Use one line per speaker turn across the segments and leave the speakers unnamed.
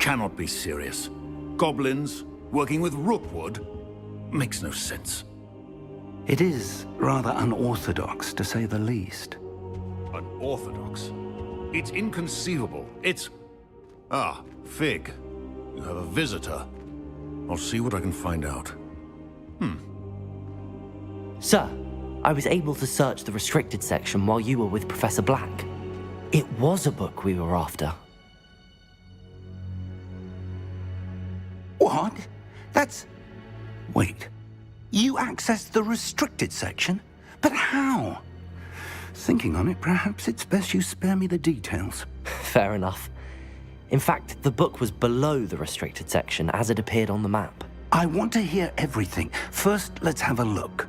cannot be serious. Goblins working with Rookwood makes no sense.
It is rather unorthodox, to say the least.
Unorthodox? It's inconceivable. It's... Ah, Fig. You have a visitor. I'll see what I can find out.
Sir, I was able to search the restricted section while you were with Professor Black. It was a book we were after.
What? That's... Wait. You accessed the restricted section? But how? Thinking on it, perhaps it's best you spare me the details.
Fair enough. In fact, the book was below the restricted section as it appeared on the map.
I want to hear everything. First, let's have a look.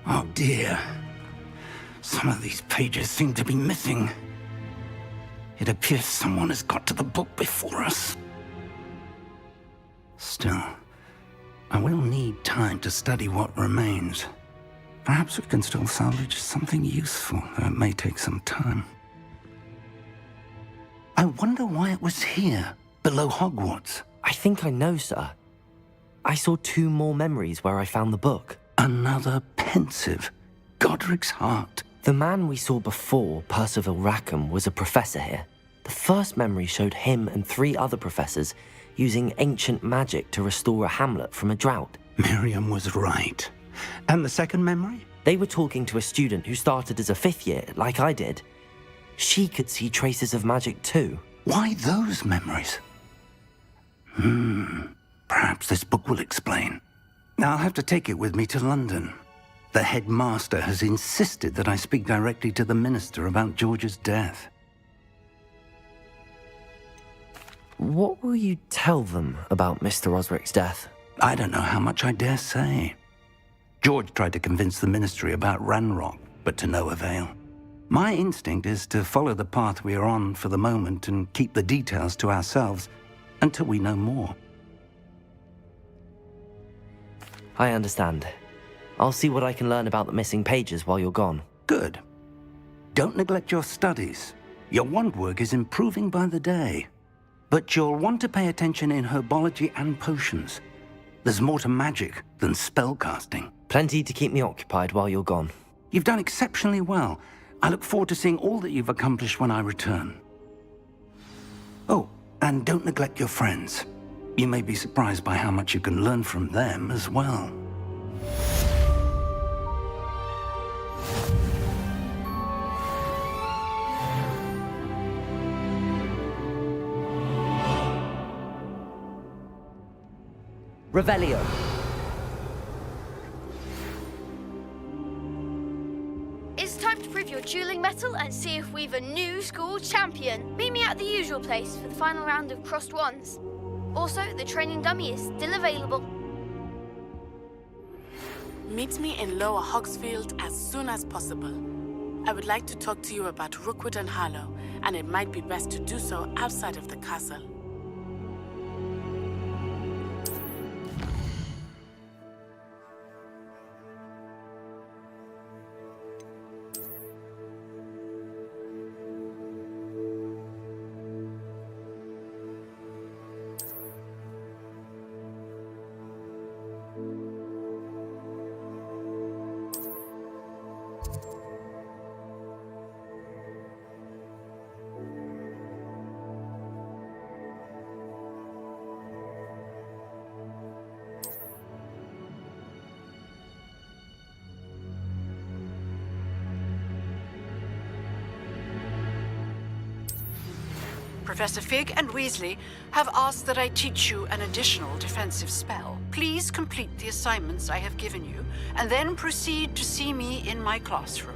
Oh dear. Some of these pages seem to be missing. It appears someone has got to the book before us. Still, I will need time to study what remains. Perhaps we can still salvage something useful, though it may take some time. I wonder why it was here, below Hogwarts.
I think I know, sir. I saw 2 more memories where I found the book.
Another pensive. Godric's heart.
The man we saw before, Percival Rackham, was a professor here. The first memory showed him and 3 other professors using ancient magic to restore a hamlet from a drought.
Miriam was right. And the second memory?
They were talking to a student who started as a 5th year, like I did. She could see traces of magic too.
Why those memories? Perhaps this book will explain. I'll have to take it with me to London. The headmaster has insisted that I speak directly to the minister about George's death.
What will you tell them about Mr. Osric's death?
I don't know how much I dare say. George tried to convince the ministry about Ranrock, but to no avail. My instinct is to follow the path we are on for the moment and keep the details to ourselves until we know more.
I understand. I'll see what I can learn about the missing pages while you're gone.
Good. Don't neglect your studies. Your wand work is improving by the day. But you'll want to pay attention in herbology and potions. There's more to magic than spellcasting.
Plenty to keep me occupied while you're gone.
You've done exceptionally well. I look forward to seeing all that you've accomplished when I return. Oh, and don't neglect your friends. You may be surprised by how much you can learn from them as well.
Revelio.
It's time to prove your dueling mettle and see if we've a new school champion. Meet me at the usual place for the final round of crossed wands. Also, the training dummy is still available.
Meet me in Lower Hogsfield as soon as possible. I would like to talk to you about Rookwood and Harlow, and it might be best to do so outside of the castle.
Professor Fig and Weasley have asked that I teach you an additional defensive spell. Please complete the assignments I have given you, and then proceed to see me in my classroom.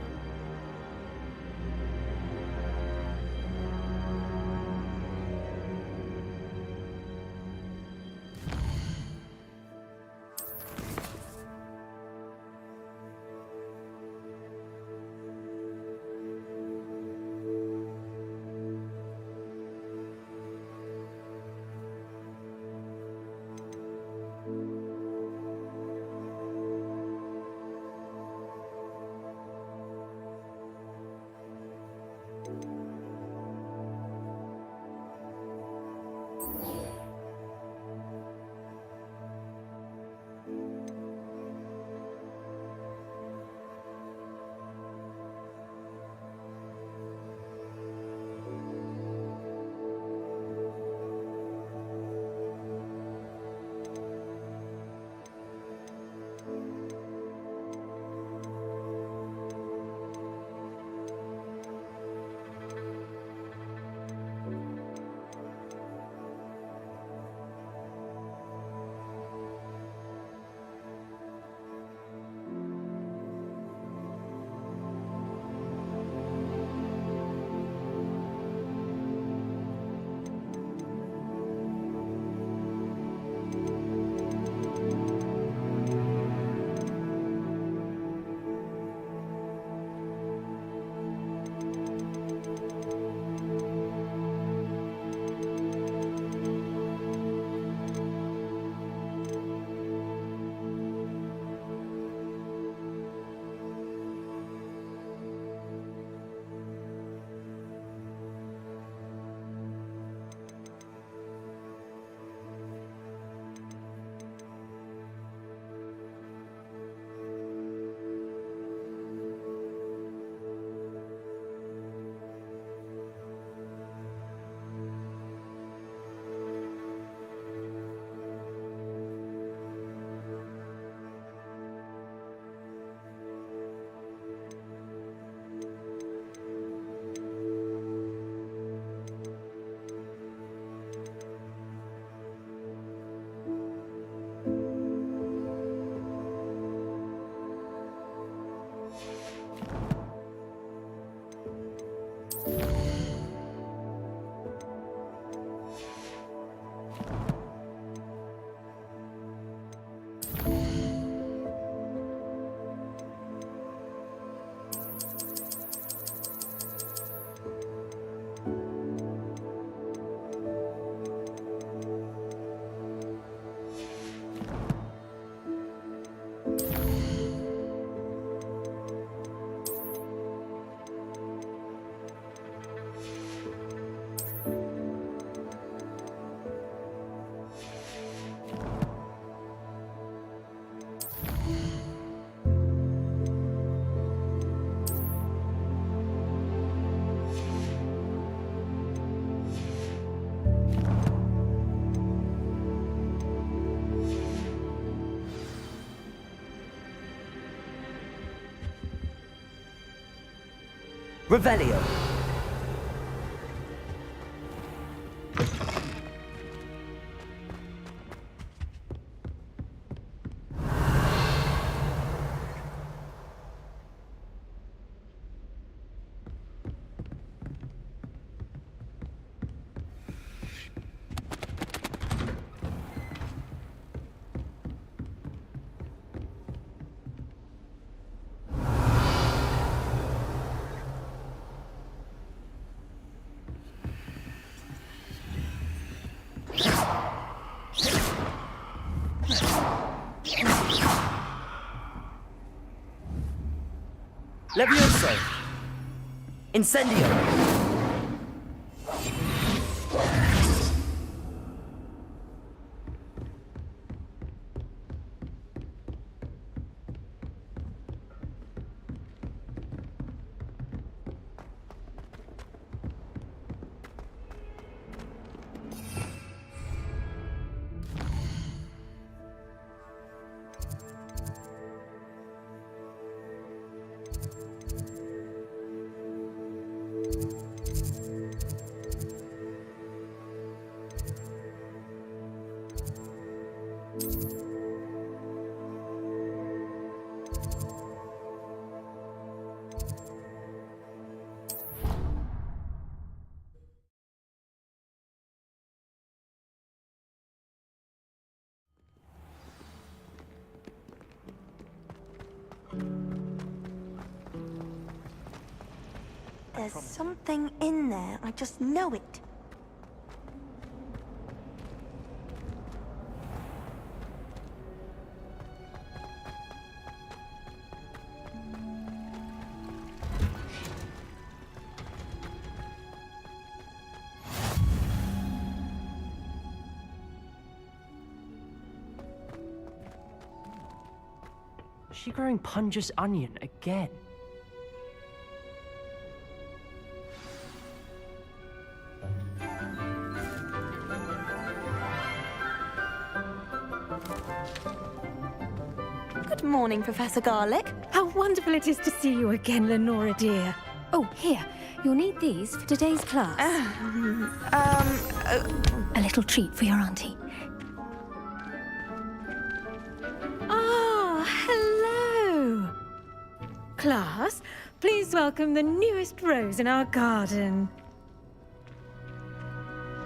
Revelio. Levioso. Incendio.
There's something in there. I just know it.
Is she growing Punja's onion again?
Good morning, Professor Garlic.
How wonderful it is to see you again, Lenora dear. Oh, here. You'll need these for today's class. A little treat for your auntie. Ah, hello. Class, please welcome the newest rose in our garden.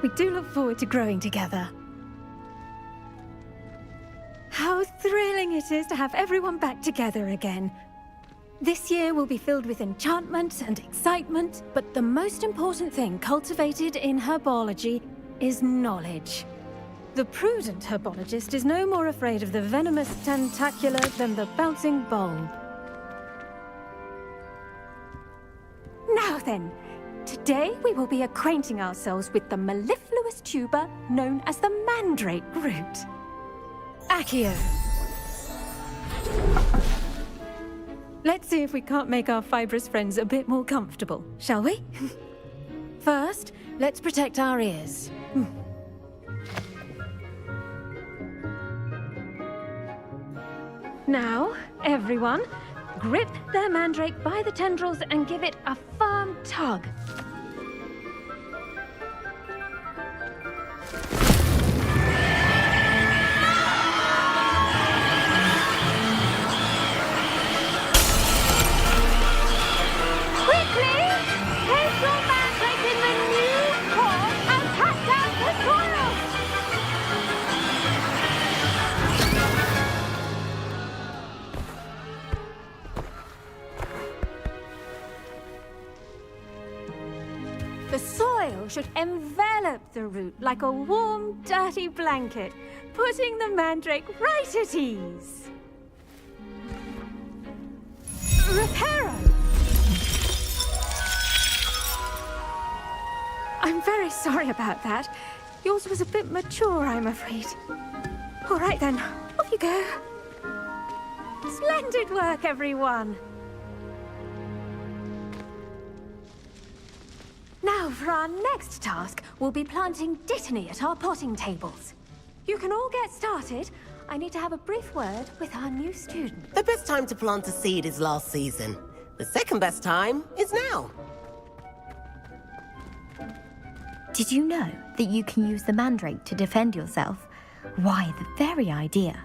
We do look forward to growing together. How thrilling it is to have everyone back together again. This year will be filled with enchantment and excitement, but the most important thing cultivated in herbology is knowledge. The prudent herbologist is no more afraid of the venomous tentacular than the bouncing bulb. Now then, today we will be acquainting ourselves with the mellifluous tuber known as the mandrake root. Accio. Let's see if we can't make our fibrous friends a bit more comfortable, shall we? First, let's protect our ears. Now, everyone, grip their mandrake by the tendrils and give it a firm tug. The soil should envelop the root like a warm, dirty blanket, putting the mandrake right at ease. Reparo! I'm very sorry about that. Yours was a bit mature, I'm afraid. All right then, off you go. Splendid work, everyone! Now, for our next task, we'll be planting dittany at our potting tables. You can all get started. I need to have a brief word with our new student.
The best time to plant a seed is last season. The second best time is now. Did you know that you can use the mandrake to defend yourself? Why, the very idea.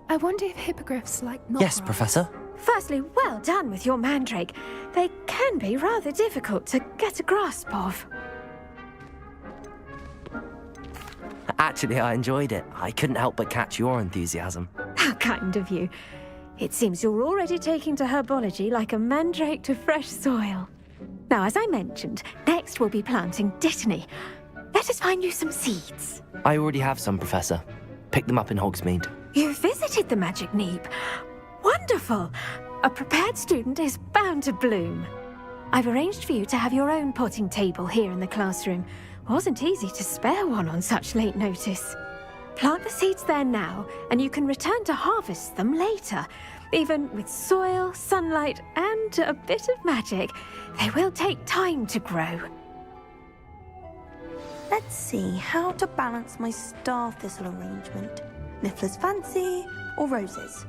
I wonder if hippogriffs like not.
Yes, Professor.
Firstly, well done with your mandrake. They can be rather difficult to get a grasp of.
Actually, I enjoyed it. I couldn't help but catch your enthusiasm.
How kind of you. It seems you're already taking to herbology like a mandrake to fresh soil. Now, as I mentioned, next we'll be planting dittany. Let us find you some seeds.
I already have some, Professor. Pick them up in Hogsmeade.
You visited the Magic Neep. Wonderful. A prepared student is bound to bloom. I've arranged for you to have your own potting table here in the classroom. Wasn't easy to spare one on such late notice. Plant the seeds there now, and you can return to harvest them later. Even with soil, sunlight, and a bit of magic, they will take time to grow.
Let's see how to balance my star thistle arrangement. Niffler's fancy or roses?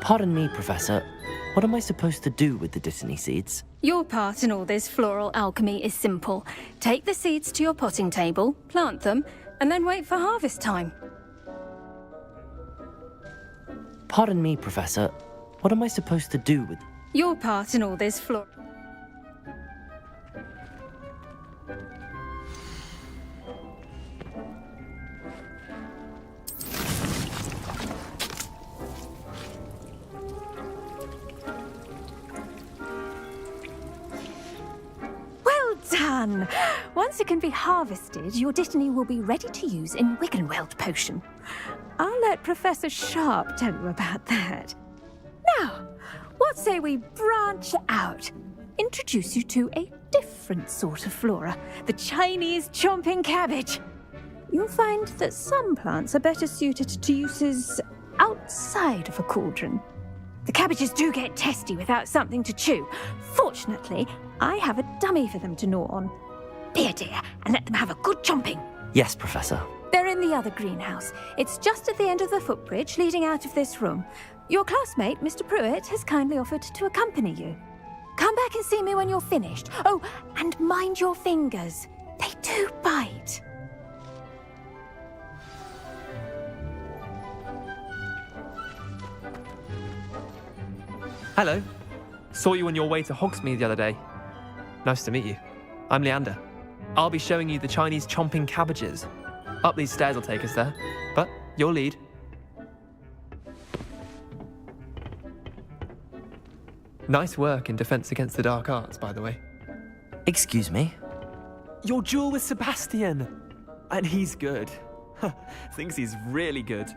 Pardon me, Professor. What am I supposed to do with the dittany seeds?
Your part in all this floral alchemy is simple. Take the seeds to your potting table, plant them, and then wait for harvest time.
Pardon me, Professor. What am I supposed to do with...
Your part in all this floral... Done! Once it can be harvested, your dittany will be ready to use in Wiggenweld potion. I'll let Professor Sharp tell you about that. Now, what say we branch out? Introduce you to a different sort of flora, the Chinese chomping cabbage. You'll find that some plants are better suited to uses outside of a cauldron. The cabbages do get testy without something to chew. Fortunately, I have a dummy for them to gnaw on. Be a dear and let them have a good chomping.
Yes, Professor.
They're in the other greenhouse. It's just at the end of the footbridge leading out of this room. Your classmate, Mr. Pruitt, has kindly offered to accompany you. Come back and see me when you're finished. Oh, and mind your fingers. They do bite.
Hello. Saw you on your way to Hogsmeade the other day. Nice to meet you. I'm Leander. I'll be showing you the Chinese chomping cabbages. Up these stairs will take us there, but your lead. Nice work in Defense Against the Dark Arts, by the way.
Excuse me?
Your duel with Sebastian! And he's good. Thinks he's really good.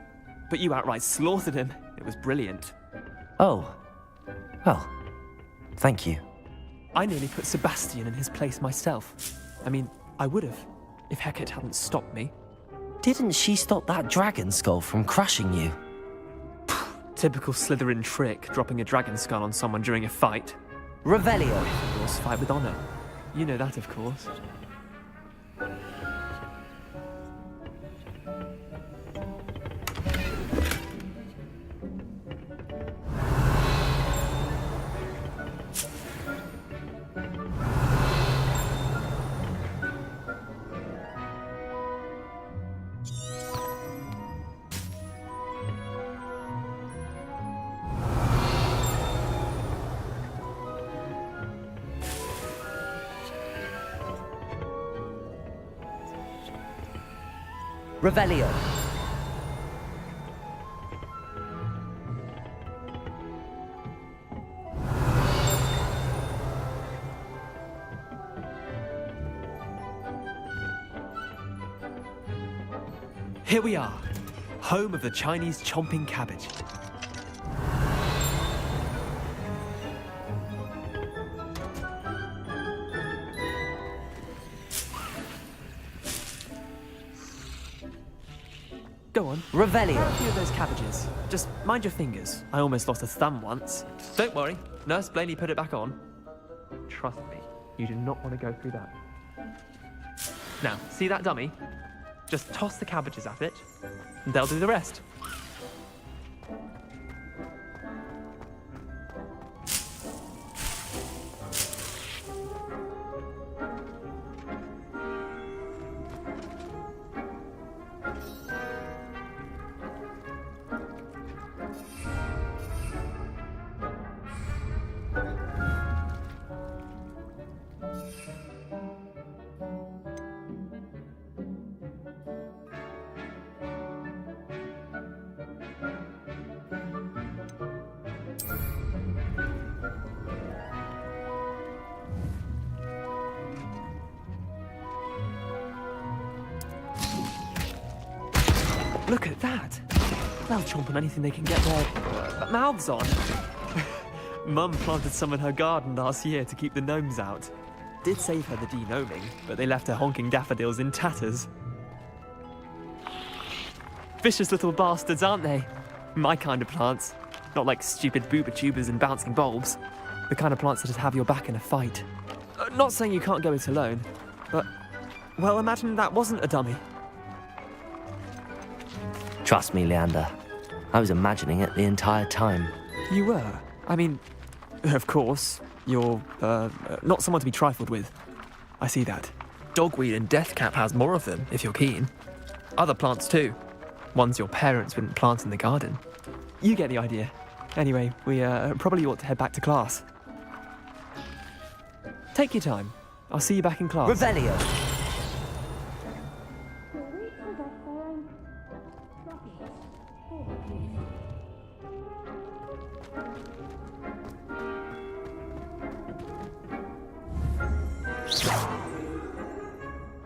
But you outright slaughtered him. It was brilliant.
Oh. Well, thank you.
I nearly put Sebastian in his place myself. I mean, I would have, if Hecate hadn't stopped me.
Didn't she stop that dragon skull from crushing you?
Typical Slytherin trick, dropping a dragon skull on someone during a fight.
Revelio.
Gryffindors fight with honor. You know that, of course.
Revelio.
Here we are, home of the Chinese chomping cabbage. Go on.
Revelio.
Grab a few of those cabbages. Just mind your fingers. I almost lost a thumb once. Don't worry. Nurse Blaney put it back on. Trust me, you do not want to go through that. Now, see that dummy? Just toss the cabbages at it, and they'll do the rest. Look at that! They'll chomp on anything they can get their mouths on. Mum planted some in her garden last year to keep the gnomes out. Did save her the de-gnoming, but they left her honking daffodils in tatters. Vicious little bastards, aren't they? My kind of plants. Not like stupid booba tubers and bouncing bulbs. The kind of plants that'd have your back in a fight. Not saying you can't go it alone, but, well, imagine that wasn't a dummy.
Trust me, Leander. I was imagining it the entire time.
You were? I mean, of course, you're, not someone to be trifled with. I see that. Dogweed and deathcap has more of them, if you're keen. Other plants too. Ones your parents wouldn't plant in the garden. You get the idea. Anyway, we probably ought to head back to class. Take your time. I'll see you back in class.
Revelio!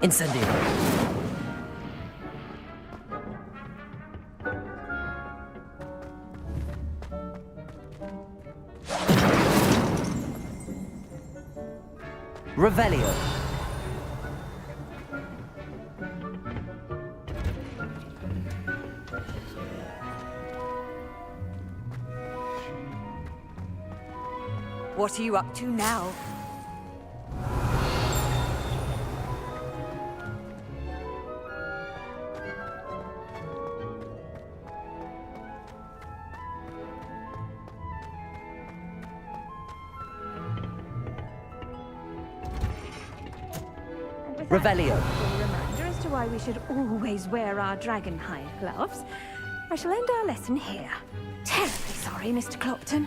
Incendio! Revelio!
What are you up to now?
Revelio!
A reminder as to why we should always wear our dragonhide gloves. I shall end our lesson here. Terribly sorry, Mr. Clopton.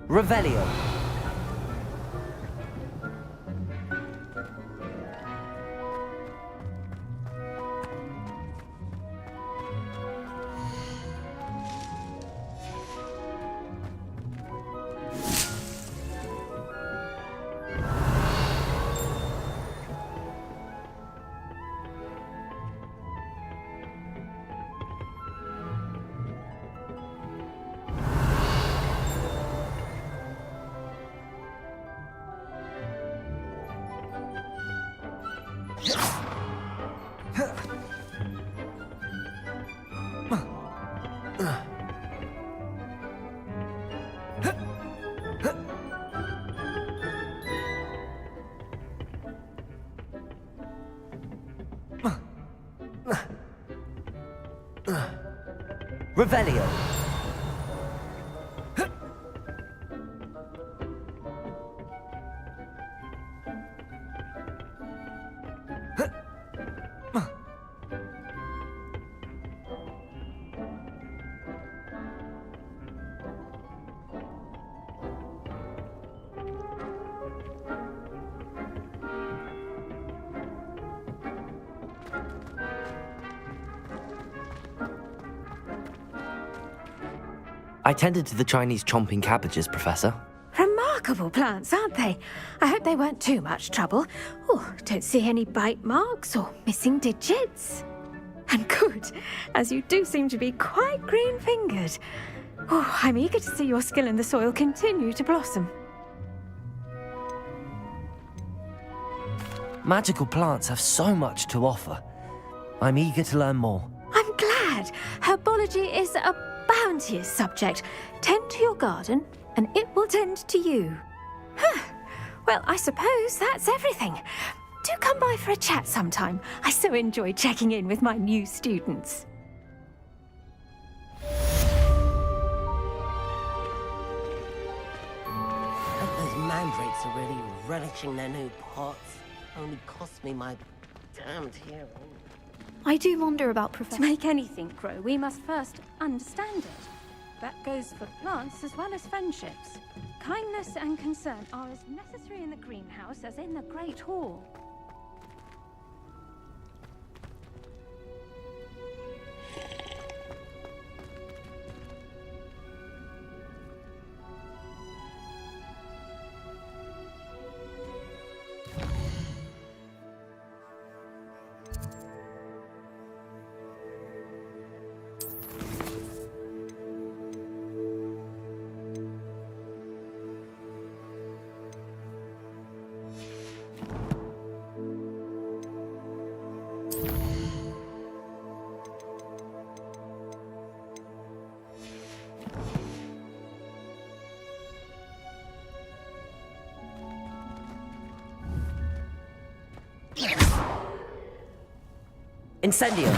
Revelio! Revelio! I tended to the Chinese chomping cabbages, Professor.
Remarkable plants, aren't they? I hope they weren't too much trouble. Oh, don't see any bite marks or missing digits. And good, as you do seem to be quite green-fingered. Oh, I'm eager to see your skill in the soil continue to blossom.
Magical plants have so much to offer. I'm eager to learn more.
I'm glad. Herbology is a bounteous subject. Tend to your garden, and it will tend to you. Huh. Well, I suppose that's everything. Do come by for a chat sometime. I so enjoy checking in with my new students.
Those mandrakes are really relishing their new pots. Only cost me my damned hearing.
I do wonder about Professor...
To make anything grow, we must first understand it. That goes for plants as well as friendships. Kindness and concern are as necessary in the greenhouse as in the Great Hall.
Incendio!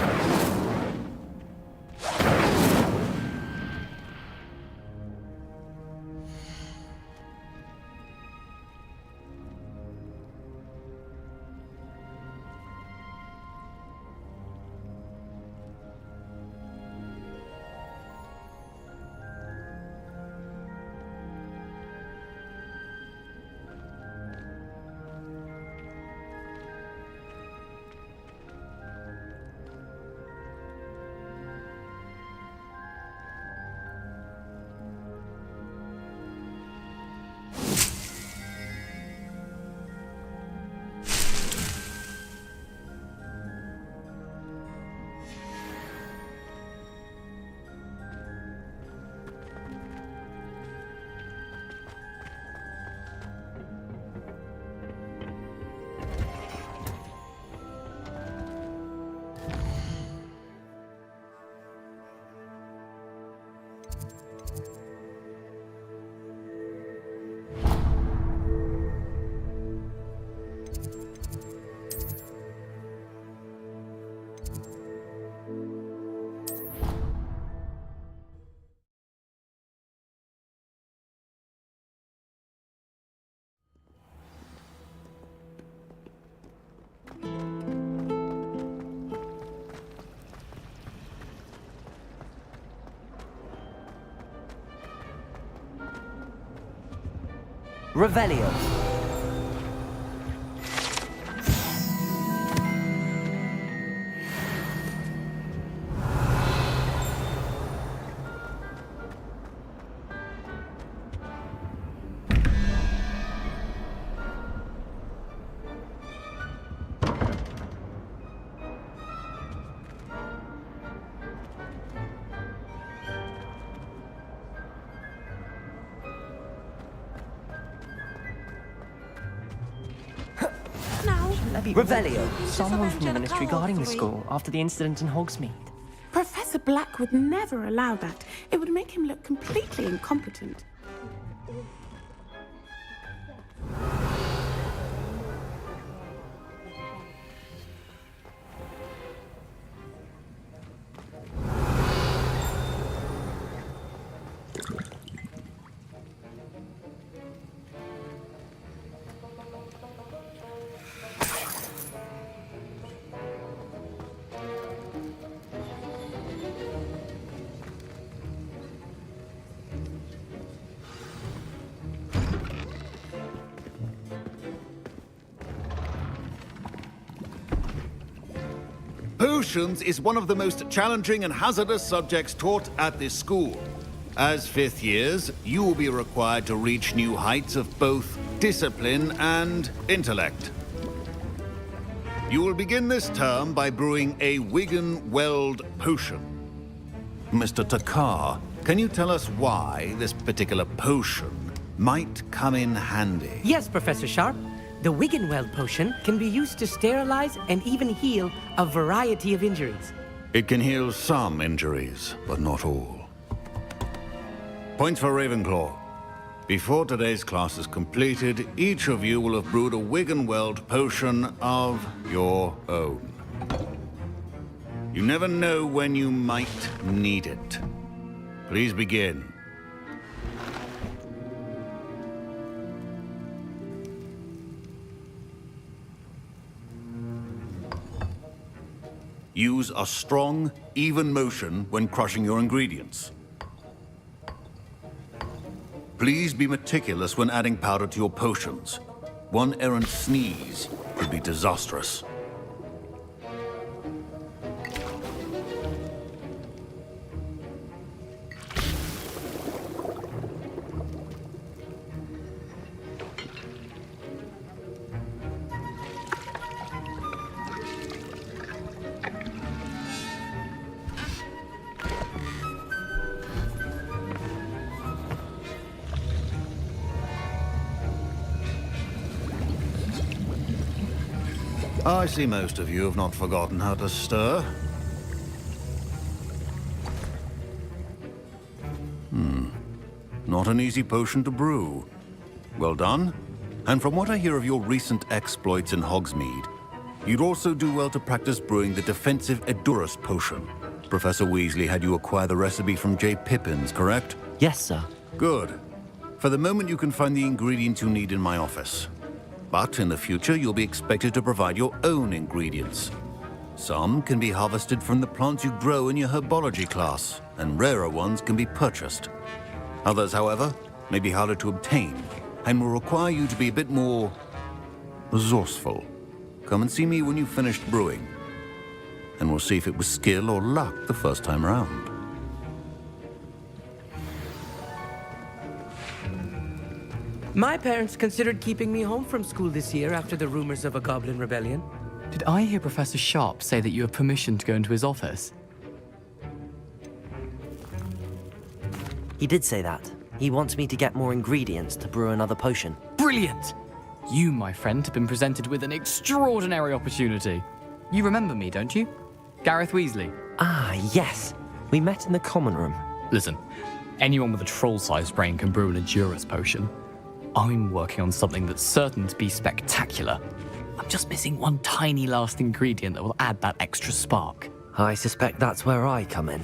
Revelio. Revelio.
Someone from the Ministry guarding the school after the incident in Hogsmeade.
Professor Black would never allow that. It would make him look completely incompetent.
Potions is one of the most challenging and hazardous subjects taught at this school. As fifth years, you will be required to reach new heights of both discipline and intellect. You will begin this term by brewing a Wigan-Weld potion. Mr. Takar, can you tell us why this particular potion might come in handy?
Yes, Professor Sharp. The Wigan-Weld potion can be used to sterilize and even heal a variety of injuries.
It can heal some injuries, but not all. Points for Ravenclaw. Before today's class is completed, each of you will have brewed a Wigan-Weld potion of your own. You never know when you might need it. Please begin. Use a strong, even motion when crushing your ingredients. Please be meticulous when adding powder to your potions. One errant sneeze could be disastrous. I see most of you have not forgotten how to stir. Not an easy potion to brew. Well done. And from what I hear of your recent exploits in Hogsmeade, you'd also do well to practice brewing the defensive Edurus potion. Professor Weasley had you acquire the recipe from J. Pippins, correct?
Yes, sir.
Good. For the moment, you can find the ingredients you need in my office. But in the future, you'll be expected to provide your own ingredients. Some can be harvested from the plants you grow in your herbology class, and rarer ones can be purchased. Others, however, may be harder to obtain, and will require you to be a bit more resourceful. Come and see me when you've finished brewing, and we'll see if it was skill or luck the first time around.
My parents considered keeping me home from school this year after the rumors of a goblin rebellion.
Did I hear Professor Sharp say that you have permission to go into his office?
He did say that. He wants me to get more ingredients to brew another potion.
Brilliant! You, my friend, have been presented with an extraordinary opportunity. You remember me, don't you? Gareth Weasley.
Ah, yes. We met in the common room.
Listen, anyone with a troll-sized brain can brew an Edurus potion. I'm working on something that's certain to be spectacular. I'm just missing one tiny last ingredient that will add that extra spark.
I suspect that's where I come in.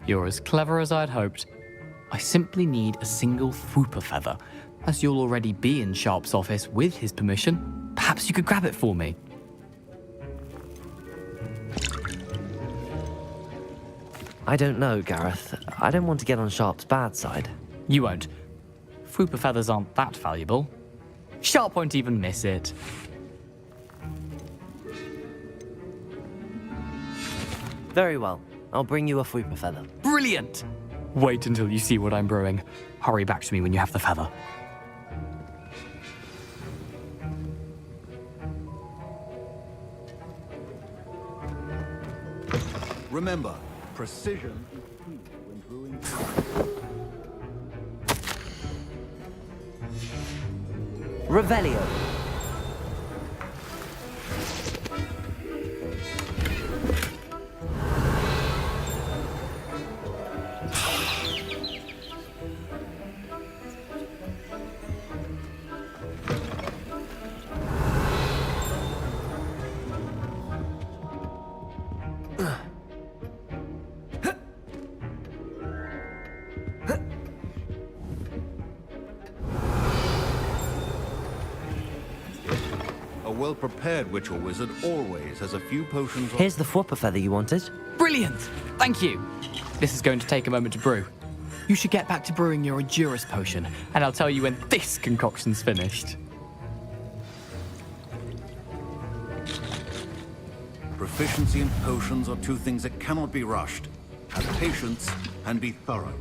You're as clever as I'd hoped. I simply need a single Fwooper feather. As you'll already be in Sharp's office with his permission, perhaps you could grab it for me.
I don't know, Gareth. I don't want to get on Sharp's bad side.
You won't. Fwooper feathers aren't that valuable. Sharp won't even miss it.
Very well. I'll bring you a Fwooper feather.
Brilliant! Wait until you see what I'm brewing. Hurry back to me when you have the feather.
Remember, precision is key when brewing.
Revelio.
A well-prepared witch or wizard always has a few potions.
Here's the Fwooper feather you wanted.
Brilliant! Thank you! This is going to take a moment to brew. You should get back to brewing your Edurus potion, and I'll tell you when this concoction's finished.
Proficiency in potions are two things that cannot be rushed. Have patience and be thorough.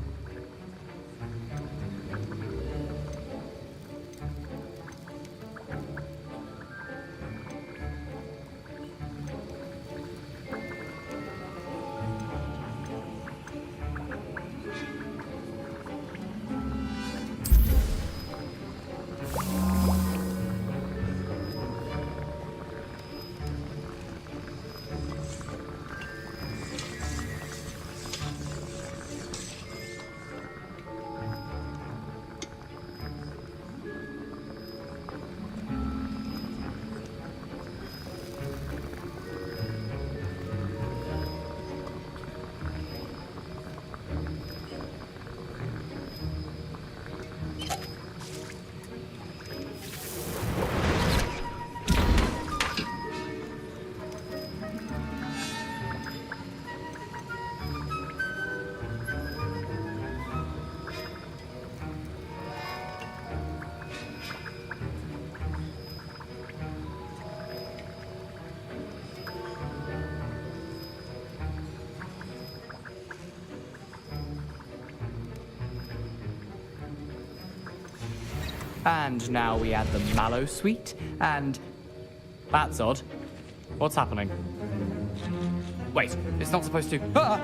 And now we add the mallow sweet, and... That's odd. What's happening? Wait, it's not supposed to... Ah!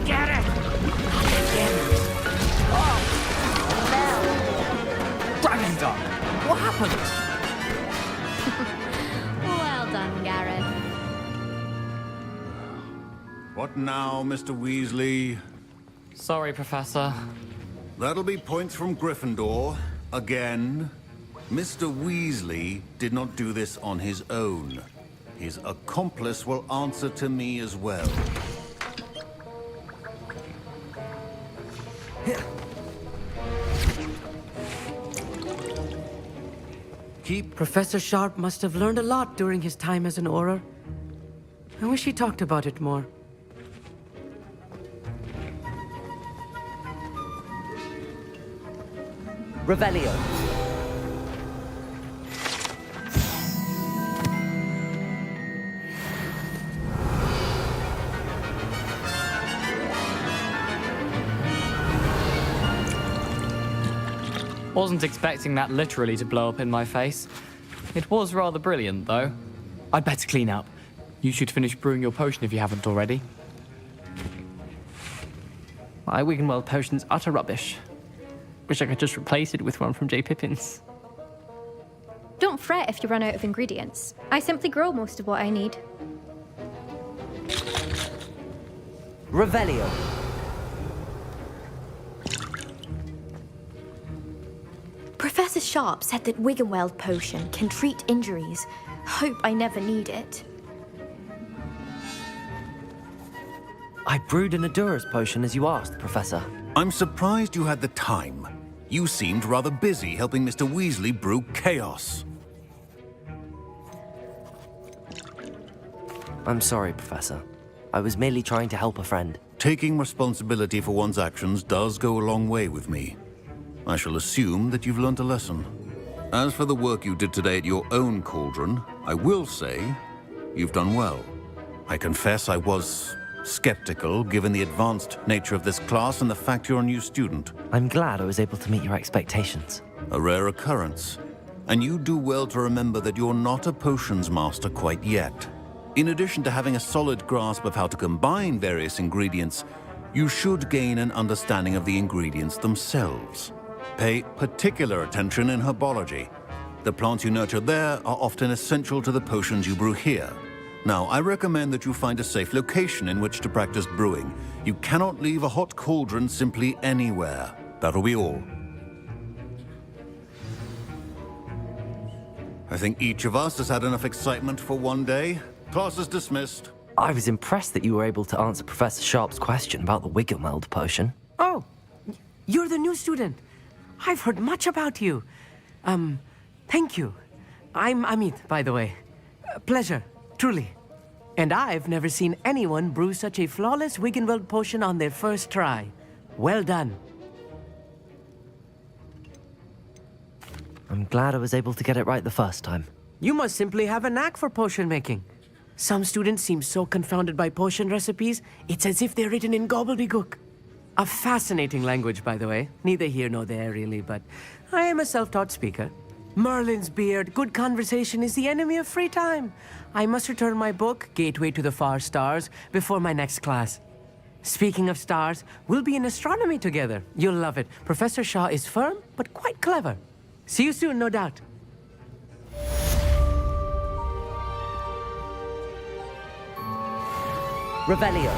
Get it!
Dragon Duck! What happened?
Well done, Gareth.
What now, Mr. Weasley?
Sorry, Professor.
That'll be points from Gryffindor. Again. Mr. Weasley did not do this on his own. His accomplice will answer to me as well.
Professor Sharp must have learned a lot during his time as an Auror. I wish he talked about it more.
Revelio.
Wasn't expecting that literally to blow up in my face. It was rather brilliant, though. I'd better clean up. You should finish brewing your potion if you haven't already.
My Wiggenweld potion's utter rubbish. Wish I could just replace it with one from J. Pippin's.
Don't fret if you run out of ingredients. I simply grow most of what I need.
Revelio.
Professor Sharp said that Wiggenweld potion can treat injuries. Hope I never need it.
I brewed an Adura's potion as you asked, Professor.
I'm surprised you had the time. You seemed rather busy helping Mr. Weasley brew chaos.
I'm sorry, Professor. I was merely trying to help a friend.
Taking responsibility for one's actions does go a long way with me. I shall assume that you've learnt a lesson. As for the work you did today at your own cauldron, I will say you've done well. I confess I was skeptical, given the advanced nature of this class and the fact you're a new student.
I'm glad I was able to meet your expectations.
A rare occurrence. And you do well to remember that you're not a potions master quite yet. In addition to having a solid grasp of how to combine various ingredients, you should gain an understanding of the ingredients themselves. Pay particular attention in herbology. The plants you nurture there are often essential to the potions you brew here. Now, I recommend that you find a safe location in which to practice brewing. You cannot leave a hot cauldron simply anywhere. That'll be all. I think each of us has had enough excitement for one day. Class is dismissed.
I was impressed that you were able to answer Professor Sharp's question about the Wiggenweld potion.
Oh, you're the new student. I've heard much about you. Thank you. I'm Amit, by the way. Pleasure, truly. And I've never seen anyone brew such a flawless Wiggenweld potion on their first try. Well done.
I'm glad I was able to get it right the first time.
You must simply have a knack for potion making. Some students seem so confounded by potion recipes, it's as if they're written in gobbledygook. A fascinating language, by the way. Neither here nor there, really, but I am a self-taught speaker. Merlin's beard, good conversation is the enemy of free time. I must return my book, Gateway to the Far Stars, before my next class. Speaking of stars, we'll be in astronomy together. You'll love it. Professor Shaw is firm, but quite clever. See you soon, no doubt.
Revelio.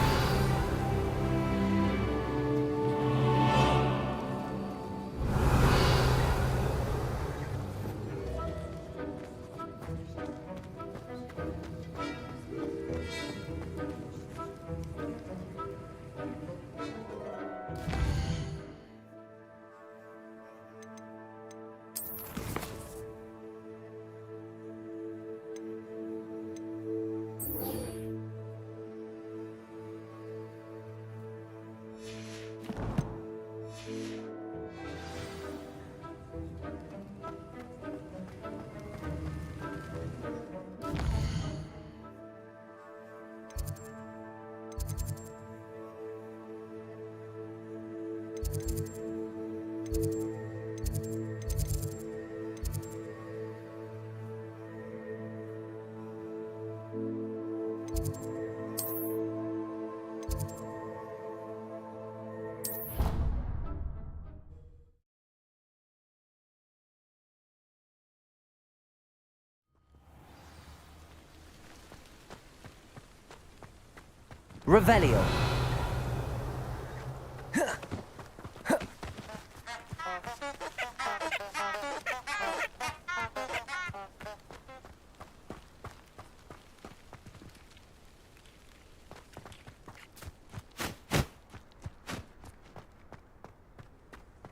Revelio.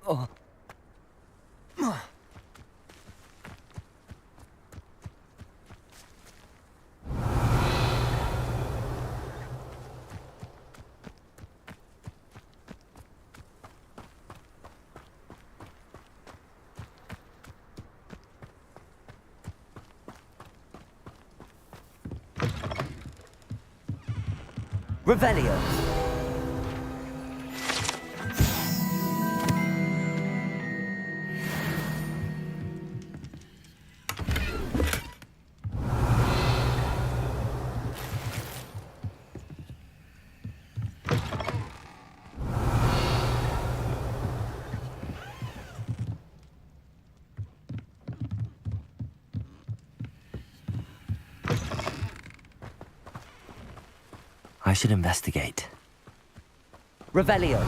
Oh. Revelio. I should investigate. Revelio.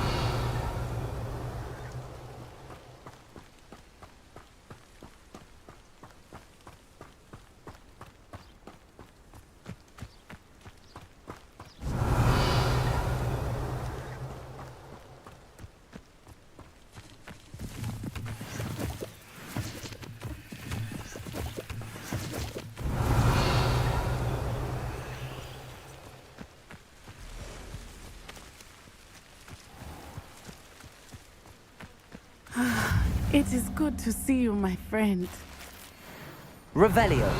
It is good to see you, my friend.
Revelio.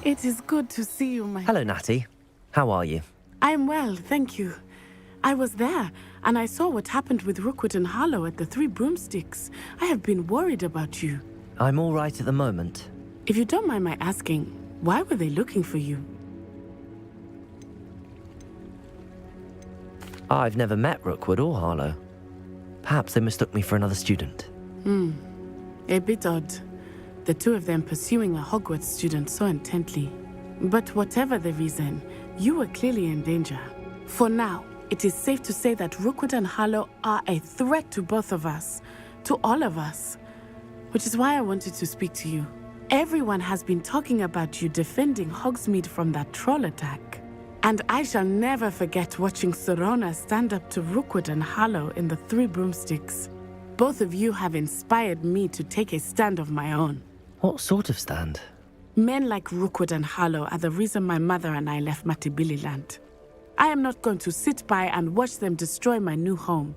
It is good to see you, my...
Hello, Natty. How are you?
I'm well, thank you. I was there, and I saw what happened with Rookwood and Harlow at the Three Broomsticks. I have been worried about you.
I'm all right at the moment.
If you don't mind my asking, why were they looking for you?
I've never met Rookwood or Harlow. Perhaps they mistook me for another student.
A bit odd. The two of them pursuing a Hogwarts student so intently. But whatever the reason, you were clearly in danger. For now, it is safe to say that Rookwood and Harlow are a threat to both of us. To all of us. Which is why I wanted to speak to you. Everyone has been talking about you defending Hogsmeade from that troll attack. And I shall never forget watching Sorona stand up to Rookwood and Harlow in the Three Broomsticks. Both of you have inspired me to take a stand of my own.
What sort of stand?
Men like Rookwood and Harlow are the reason my mother and I left Matibili Land. I am not going to sit by and watch them destroy my new home.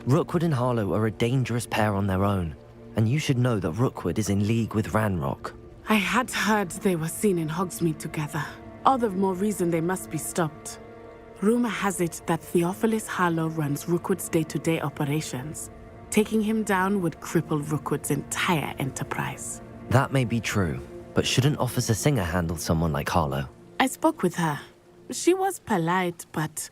Rookwood and Harlow are a dangerous pair on their own, and you should know that Rookwood is in league with Ranrock.
I had heard they were seen in Hogsmeade together. All the more reason they must be stopped. Rumor has it that Theophilus Harlow runs Rookwood's day-to-day operations. Taking him down would cripple Rookwood's entire enterprise.
That may be true, but shouldn't Officer Singer handle someone like Harlow?
I spoke with her. She was polite, but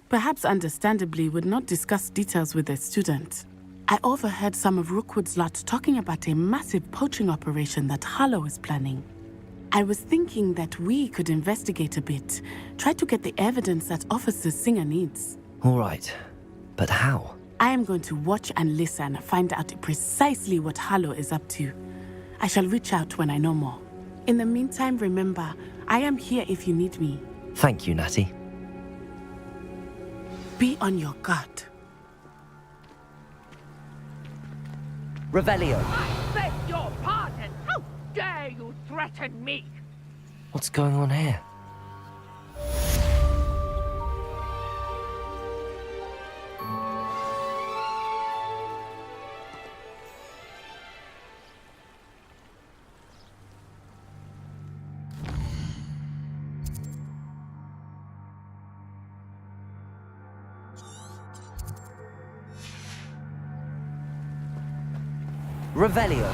perhaps understandably would not discuss details with a student. I overheard some of Rookwood's lot talking about a massive poaching operation that Harlow is planning. I was thinking that we could investigate a bit, try to get the evidence that Officer Singer needs.
All right, but how?
I am going to watch and listen, find out precisely what Harlow is up to. I shall reach out when I know more. In the meantime, remember, I am here if you need me.
Thank you, Natty.
Be on your guard.
Revelio.
I beg your pardon! How dare you threaten me?
What's going on here? Revelio.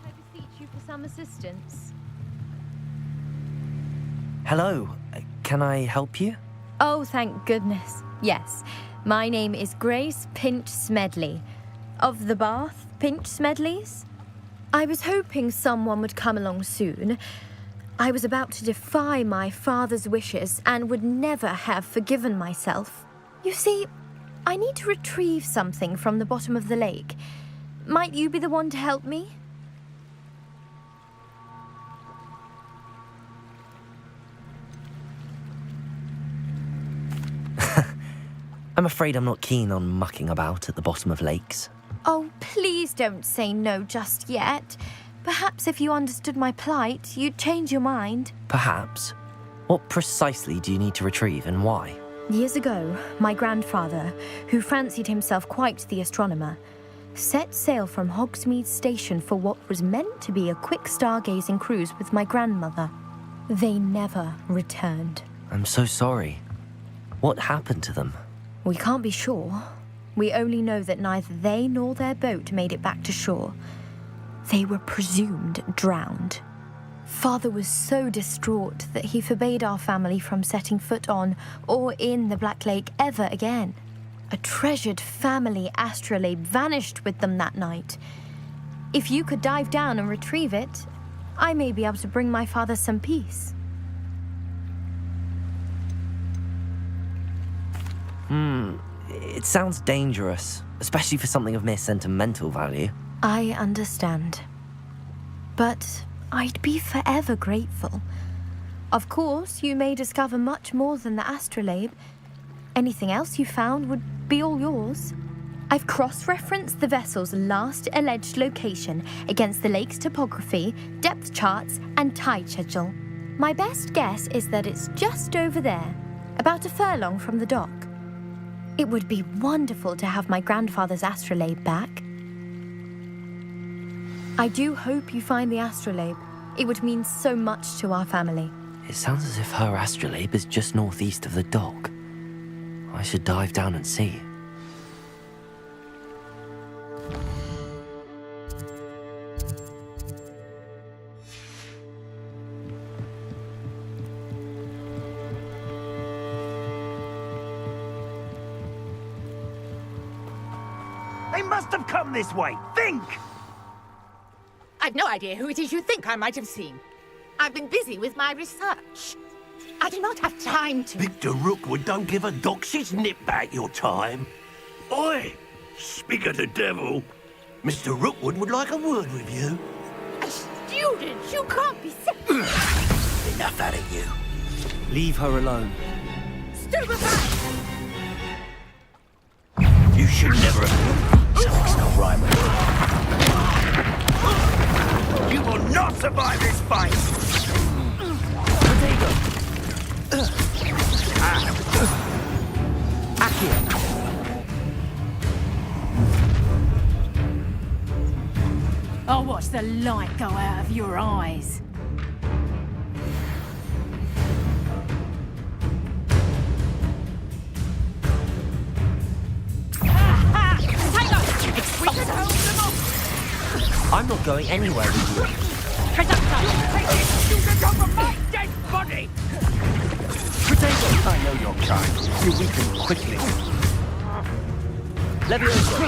I beseech you for some assistance.
Hello. Can I help you?
Oh, thank goodness. Yes. My name is Grace Pinch Smedley. Of the Bath Pinch Smedleys? I was hoping someone would come along soon. I was about to defy my father's wishes and would never have forgiven myself. You see, I need to retrieve something from the bottom of the lake. Might you be the one to help me?
I'm afraid I'm not keen on mucking about at the bottom of lakes.
Oh, please don't say no just yet. Perhaps if you understood my plight, you'd change your mind.
Perhaps. What precisely do you need to retrieve and why?
Years ago, my grandfather, who fancied himself quite the astronomer, set sail from Hogsmeade Station for what was meant to be a quick stargazing cruise with my grandmother. They never returned.
I'm so sorry. What happened to them?
We can't be sure. We only know that neither they nor their boat made it back to shore. They were presumed drowned. Father was so distraught that he forbade our family from setting foot on or in the Black Lake ever again. A treasured family astrolabe vanished with them that night. If you could dive down and retrieve it, I may be able to bring my father some peace.
It sounds dangerous, especially for something of mere sentimental value.
I understand. But I'd be forever grateful. Of course, you may discover much more than the astrolabe. Anything else you found would be all yours. I've cross-referenced the vessel's last alleged location against the lake's topography, depth charts, and tide schedule. My best guess is that it's just over there, about a furlong from the dock. It would be wonderful to have my grandfather's astrolabe back. I do hope you find the astrolabe. It would mean so much to our family.
It sounds as if her astrolabe is just northeast of the dock. I should dive down and see.
They must have come this way. Think!
I've no idea who it is you think I might have seen. I've been busy with my research. I do not have time to...
Victor Rookwood don't give a doxy's nip back your time. Oi! Speak of the devil. Mr. Rookwood would like a word with you.
A student? You can't be sick.
Enough out of you.
Leave her alone.
Stupefy!
You should never have... Something's not right with you. You will not survive this fight!
I'll watch the light go out of your eyes.
I'm not going anywhere with you.
You become my dead body!
Potato! I know your kind. You weaken quickly.
Leviosa!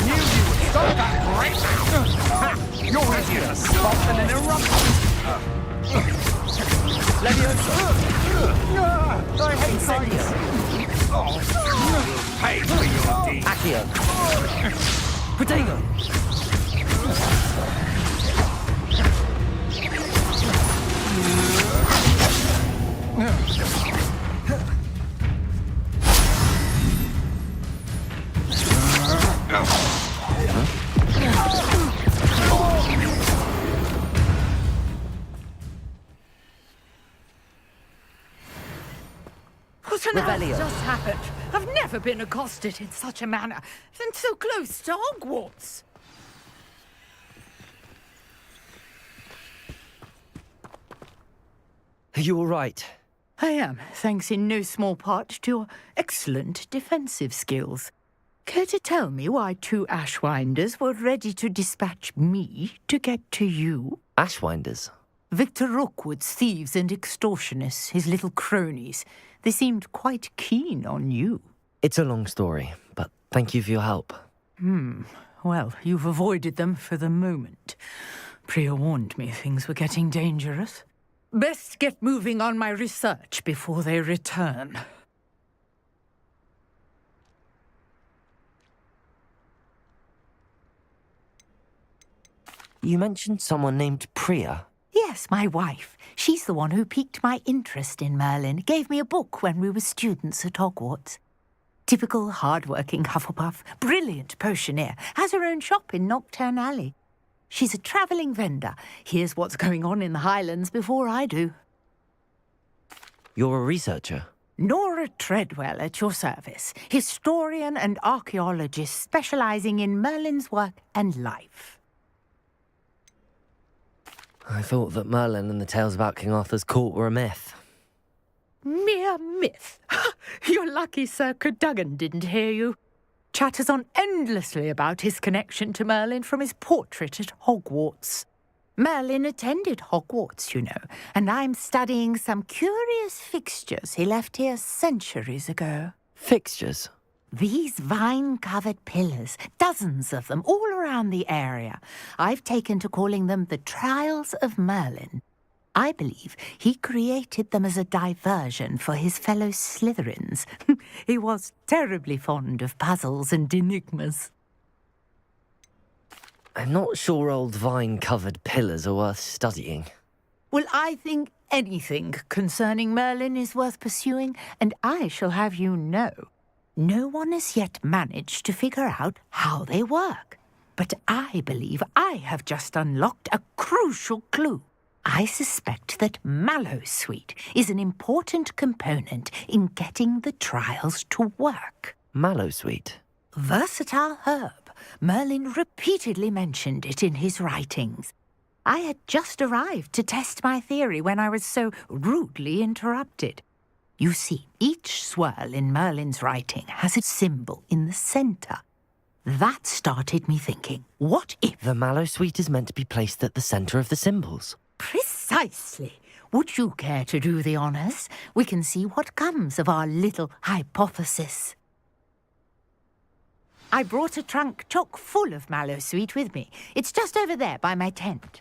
Knew you would stop that great! You're easier to spot than an eruption!
Leviosa!
I hate heights! Oh, pay for your deed!
Accio! Potato!
What on earth
Revelio.
just happened? I've never been accosted in such a manner, and so close to Hogwarts.
Are you all right?
I am, thanks in no small part to your excellent defensive skills. Care to tell me why 2 Ashwinders were ready to dispatch me to get to you?
Ashwinders?
Victor Rookwood's thieves and extortionists, his little cronies. They seemed quite keen on you.
It's a long story, but thank you for your help.
Well, you've avoided them for the moment. Priya warned me things were getting dangerous. Best get moving on my research before they return.
You mentioned someone named Priya.
Yes, my wife. She's the one who piqued my interest in Merlin. Gave me a book when we were students at Hogwarts. Typical hard-working Hufflepuff, brilliant potioneer, has her own shop in Knockturn Alley. She's a travelling vendor. Hears what's going on in the Highlands before I do.
You're a researcher?
Nora Treadwell at your service, historian and archaeologist specialising in Merlin's work and life.
I thought that Merlin and the tales about King Arthur's court were a myth.
Mere myth. You're lucky Sir Cadogan didn't hear you. Chatters on endlessly about his connection to Merlin from his portrait at Hogwarts. Merlin attended Hogwarts, you know, and I'm studying some curious fixtures he left here centuries ago.
Fixtures?
These vine-covered pillars, dozens of them, all around the area. I've taken to calling them the Trials of Merlin. I believe he created them as a diversion for his fellow Slytherins. He was terribly fond of puzzles and enigmas.
I'm not sure old vine-covered pillars are worth studying.
Well, I think anything concerning Merlin is worth pursuing, and I shall have you know, no one has yet managed to figure out how they work. But I believe I have just unlocked a crucial clue. I suspect that Mallowsweet is an important component in getting the trials to work.
Mallowsweet?
Versatile herb. Merlin repeatedly mentioned it in his writings. I had just arrived to test my theory when I was so rudely interrupted. You see, each swirl in Merlin's writing has a symbol in the centre. That started me thinking, what if...
The Mallowsweet is meant to be placed at the centre of the symbols.
Precisely. Would you care to do the honours? We can see what comes of our little hypothesis. I brought a trunk chock full of Mallowsweet with me. It's just over there by my tent.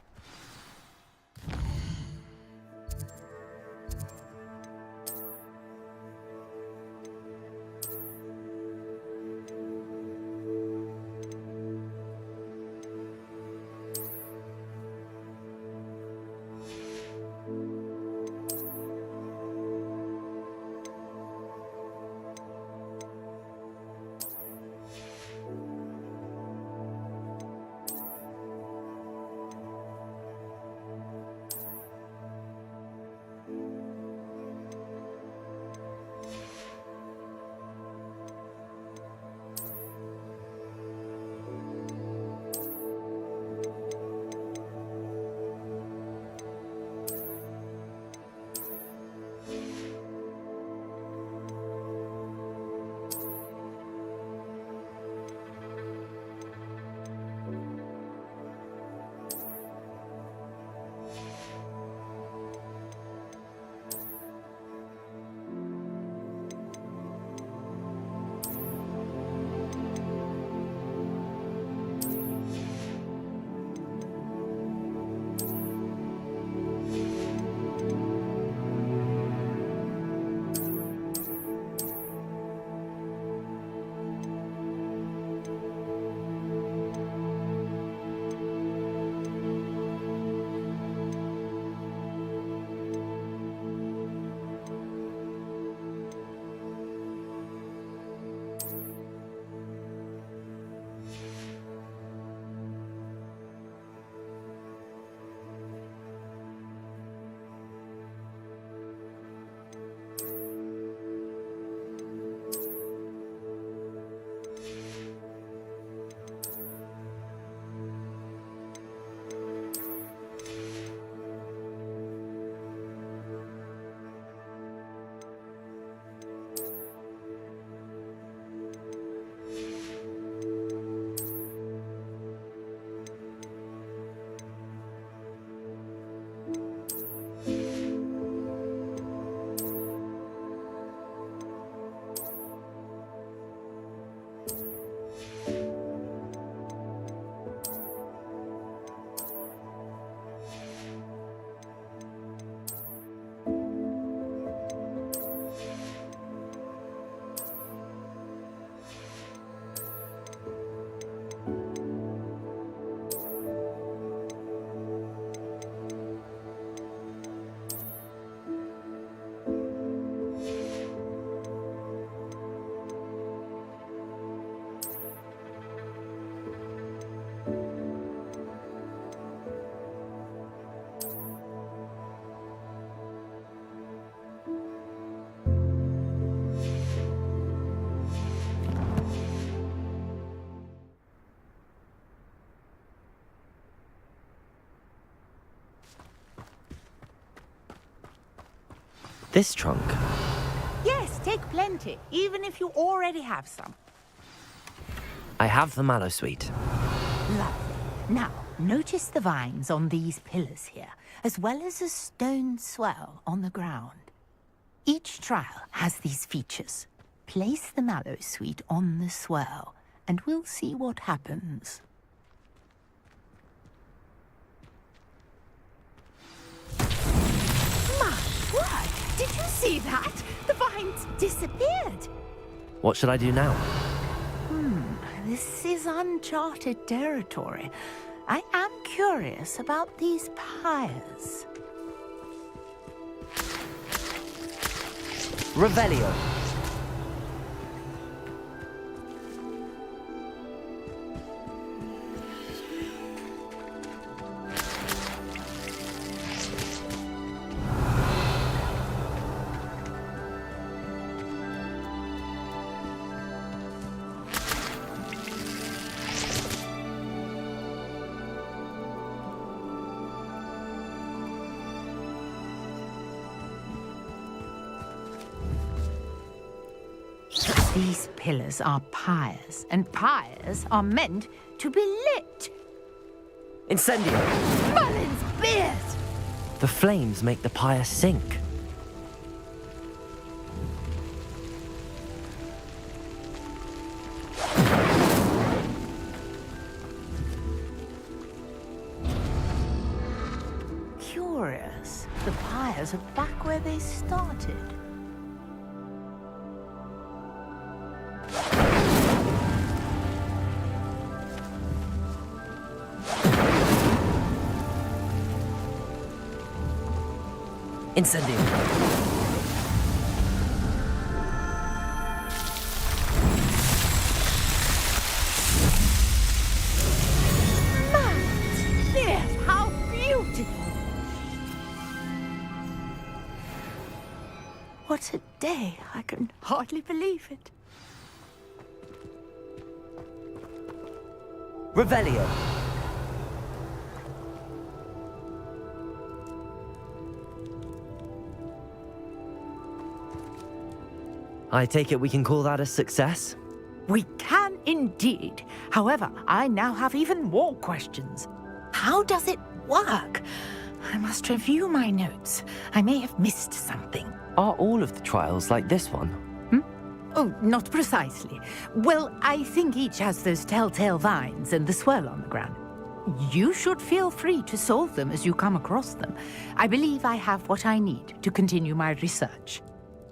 This trunk?
Yes, take plenty, even if you already have some.
I have the mallow sweet.
Lovely. Now, notice the vines on these pillars here, as well as a stone swell on the ground. Each trial has these features. Place the mallow sweet on the swell, and we'll see what happens. My word! Did you see that? The vines disappeared!
What should I do now?
This is uncharted territory. I am curious about these pyres.
Revelio.
These pillars are pyres, and pyres are meant to be lit.
Incendio.
Merlin's beard!
The flames make the pyre sink.
Curious. The pyres are back where they started.
Incendio.
Yes, how beautiful! What a day! I can hardly believe it.
Revelio. I take it we can call that a success?
We can indeed. However, I now have even more questions. How does it work? I must review my notes. I may have missed something.
Are all of the trials like this one?
Oh, not precisely. Well, I think each has those telltale vines and the swirl on the ground. You should feel free to solve them as you come across them. I believe I have what I need to continue my research.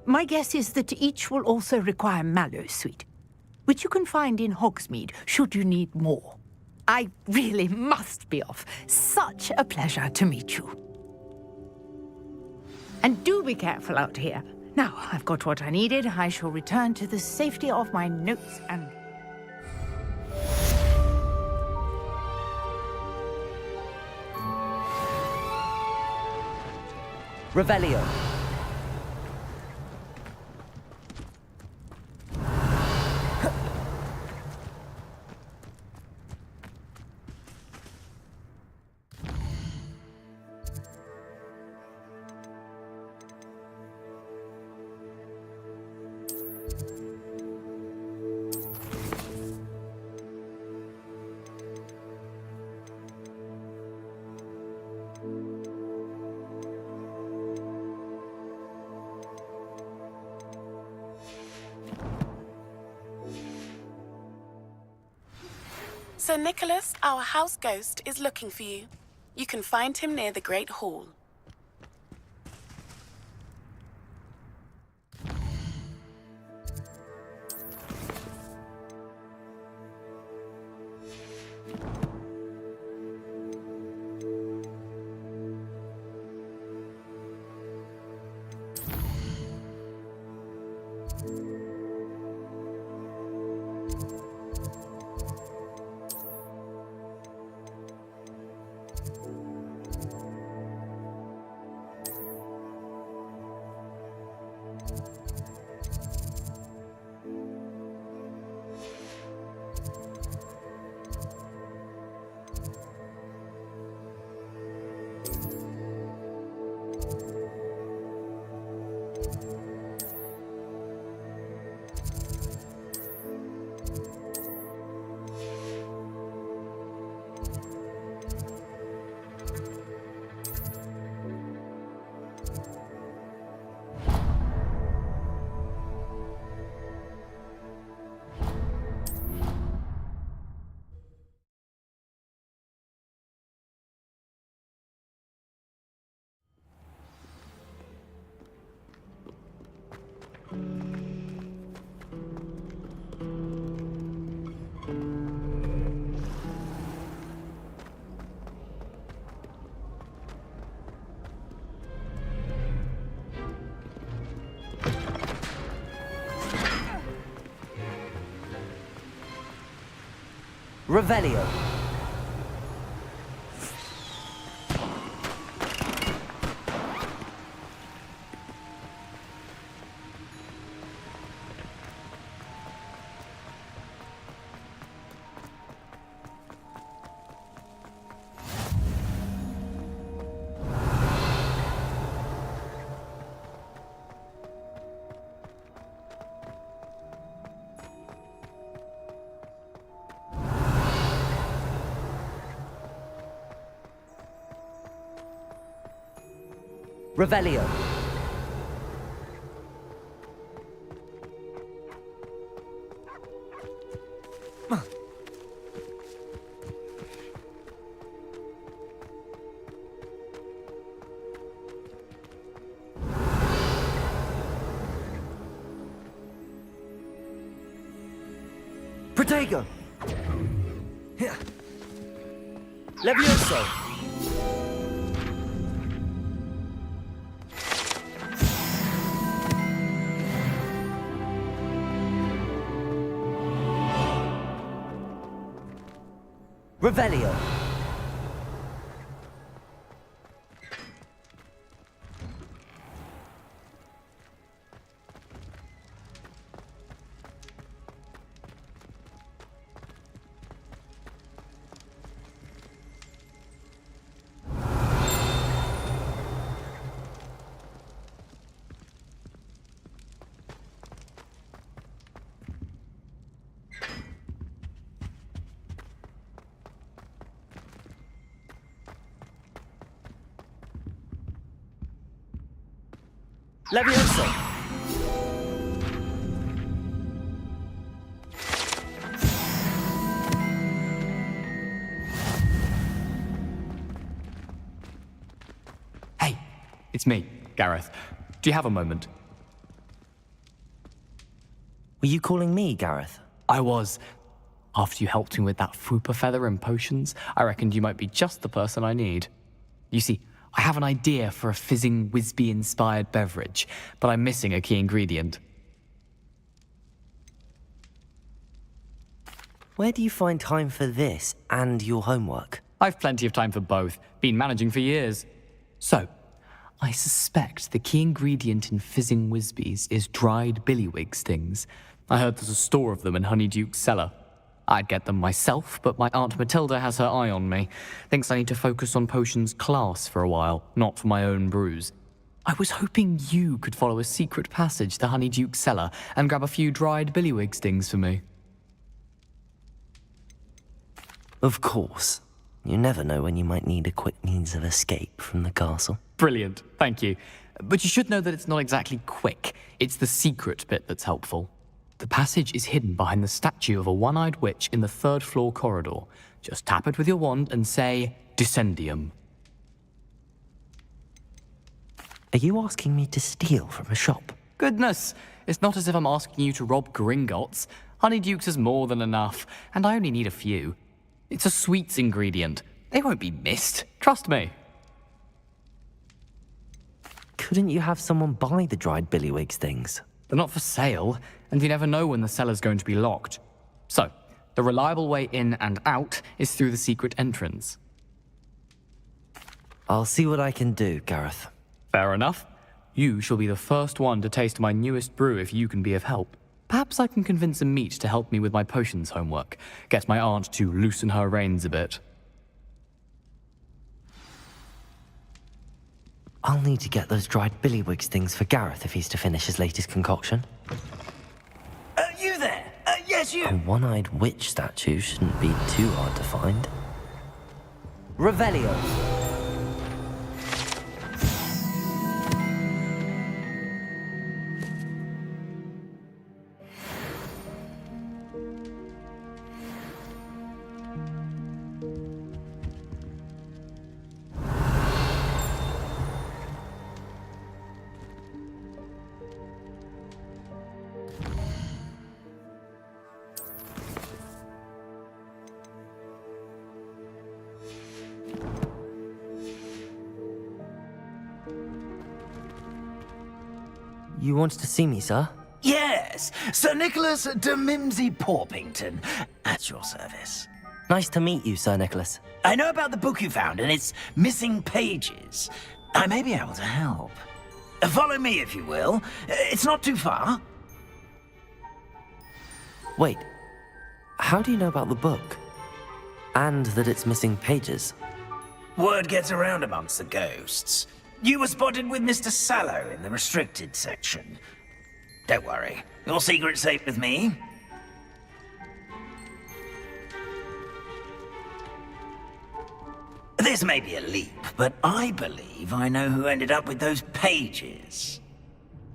My guess is that each will also require mallow sweet, which you can find in Hogsmeade should you need more. I really must be off. Such a pleasure to meet you. And do be careful out here. Now, I've got what I needed. I shall return to the safety of my notes and...
Revelio.
Sir Nicholas, our house ghost, is looking for you. You can find him near the Great Hall.
Revelio. Revelio. Protego. Levioso. Revelio. Levioso.
Hey, it's me, Gareth. Do you have a moment?
Were you calling me, Gareth?
I was. After you helped me with that Fupa feather and potions, I reckoned you might be just the person I need. You see, I have an idea for a fizzing Wisby-inspired beverage, but I'm missing a key ingredient.
Where do you find time for this and your homework?
I've plenty of time for both. Been managing for years. So, I suspect the key ingredient in fizzing Wisbies is dried billywig stings. I heard there's a store of them in Honeyduke's cellar. I'd get them myself, but my Aunt Matilda has her eye on me. Thinks I need to focus on potions class for a while, not for my own brews. I was hoping you could follow a secret passage to Honeyduke's cellar and grab a few dried billywig stings for me.
Of course. You never know when you might need a quick means of escape from the castle.
Brilliant, thank you. But you should know that it's not exactly quick. It's the secret bit that's helpful. The passage is hidden behind the statue of a one-eyed witch in the third-floor corridor. Just tap it with your wand and say, Descendium.
Are you asking me to steal from a shop?
Goodness, it's not as if I'm asking you to rob Gringotts. Honeyduke's is more than enough, and I only need a few. It's a sweets ingredient. They won't be missed, trust me.
Couldn't you have someone buy the dried billywig stings?
They're not for sale, and you never know when the cellar's going to be locked. So, the reliable way in and out is through the secret entrance.
I'll see what I can do, Gareth.
Fair enough. You shall be the first one to taste my newest brew if you can be of help. Perhaps I can convince a meat to help me with my potions homework. Get my aunt to loosen her reins a bit.
I'll need to get those dried billywigs things for Gareth if he's to finish his latest concoction.
You there? Yes, you.
A one-eyed witch statue shouldn't be too hard to find.
Revelio.
You wanted to see me, sir?
Yes, Sir Nicholas de Mimsy Porpington, at your service.
Nice to meet you, Sir Nicholas.
I know about the book you found and its missing pages. I may be able to help. Follow me, if you will. It's not too far.
Wait, how do you know about the book? And that it's missing pages?
Word gets around amongst the ghosts. You were spotted with Mr. Sallow in the restricted section. Don't worry, your secret's safe with me. This may be a leap, but I believe I know who ended up with those pages.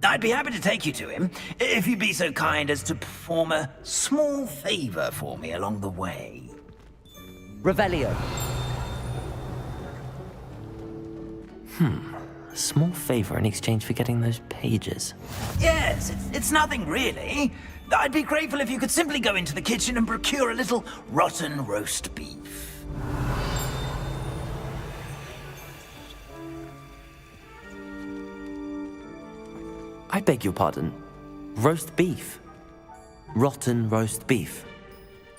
I'd be happy to take you to him, if you'd be so kind as to perform a small favor for me along the way.
Revelio.
A small favor in exchange for getting those pages.
Yes, it's nothing really. I'd be grateful if you could simply go into the kitchen and procure a little rotten roast beef.
I beg your pardon. Roast beef. Rotten roast beef.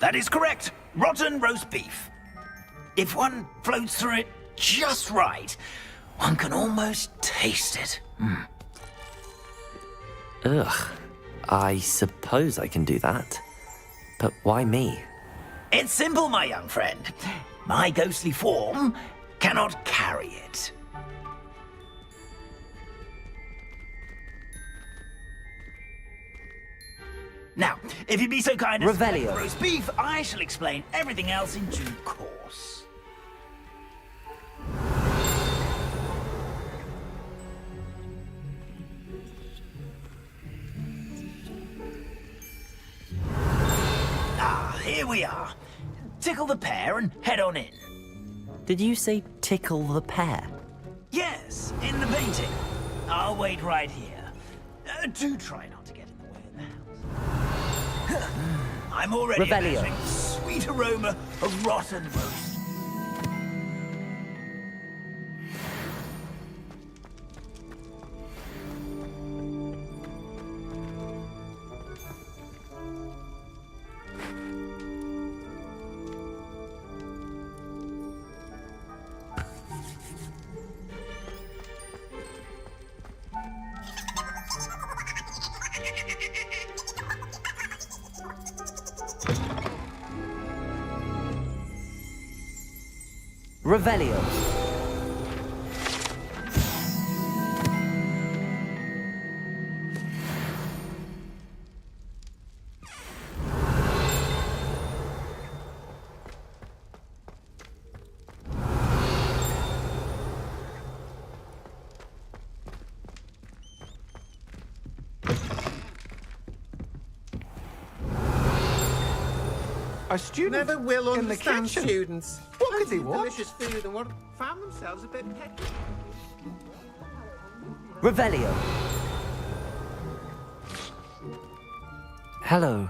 That is correct. Rotten roast beef. If one floats through it just right, one can almost taste it.
Ugh. I suppose I can do that. But why me?
It's simple, my young friend. My ghostly form cannot carry it. Now, if you'd be so kind as to take the roast beef, I shall explain everything else in due course. Here we are. Tickle the pear and head on in.
Did you say tickle the pear?
Yes, in the painting. I'll wait right here. Do try not to get in the way of the house. I'm already imagining the sweet aroma of rotten roast.
Revelio.
A student
never will
in the
understand
kitchen.
students.
What could they want?
Delicious food and what found themselves a bit pecky.
Revelio.
Hello.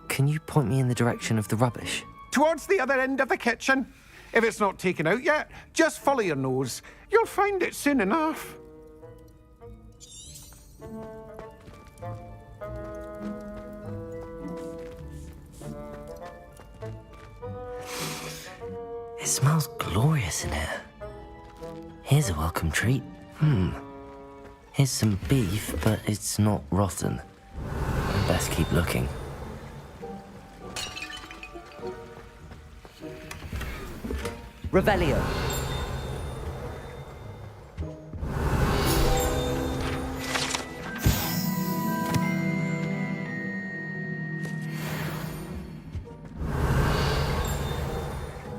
Can you point me in the direction of the rubbish?
Towards the other end of the kitchen. If it's not taken out yet, just follow your nose. You'll find it soon enough.
It smells glorious in here. Here's a welcome treat. Here's some beef, but it's not rotten. I'd best keep looking.
Revelio.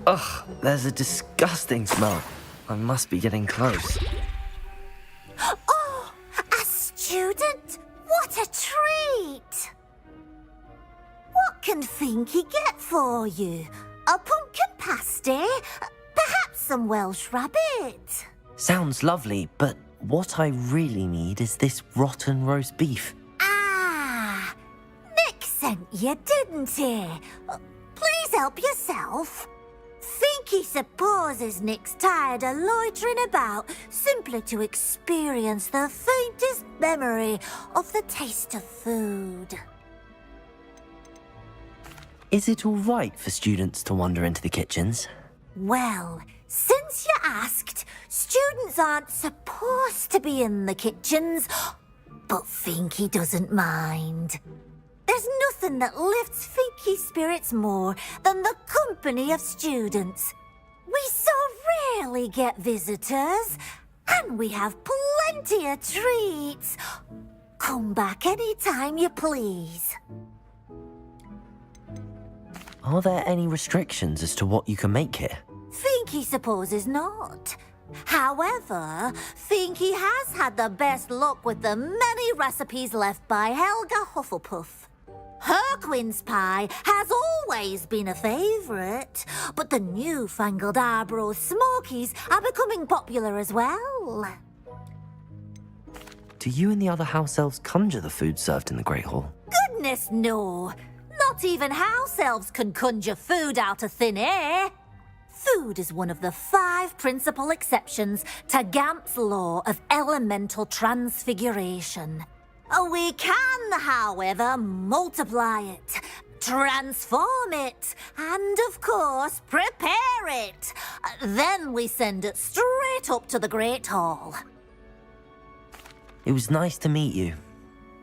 Ugh, there's a disgusting smell. I must be getting close.
Oh, a student? What a treat! What can Finky get for you? A pumpkin pasty? Perhaps some Welsh rabbit?
Sounds lovely, but what I really need is this rotten roast beef.
Ah, Nick sent you, didn't he? Please help yourself. Finky supposes Nick's tired of loitering about simply to experience the faintest memory of the taste of food.
Is it all right for students to wander into the kitchens?
Well, since you asked, students aren't supposed to be in the kitchens, but Finky doesn't mind. There's nothing that lifts Finky's spirits more than the company of students. We so rarely get visitors, and we have plenty of treats. Come back any time you please.
Are there any restrictions as to what you can make here?
Finky supposes not. However, Finky has had the best luck with the many recipes left by Helga Hufflepuff. Her quince pie has always been a favourite, but the newfangled Arbroath Smokies are becoming popular as well.
Do you and the other house elves conjure the food served in the Great Hall?
Goodness no! Not even house elves can conjure food out of thin air. Food is one of the 5 principal exceptions to Gamp's law of elemental transfiguration. We can, however, multiply it, transform it, and, of course, prepare it. Then we send it straight up to the Great Hall.
It was nice to meet you.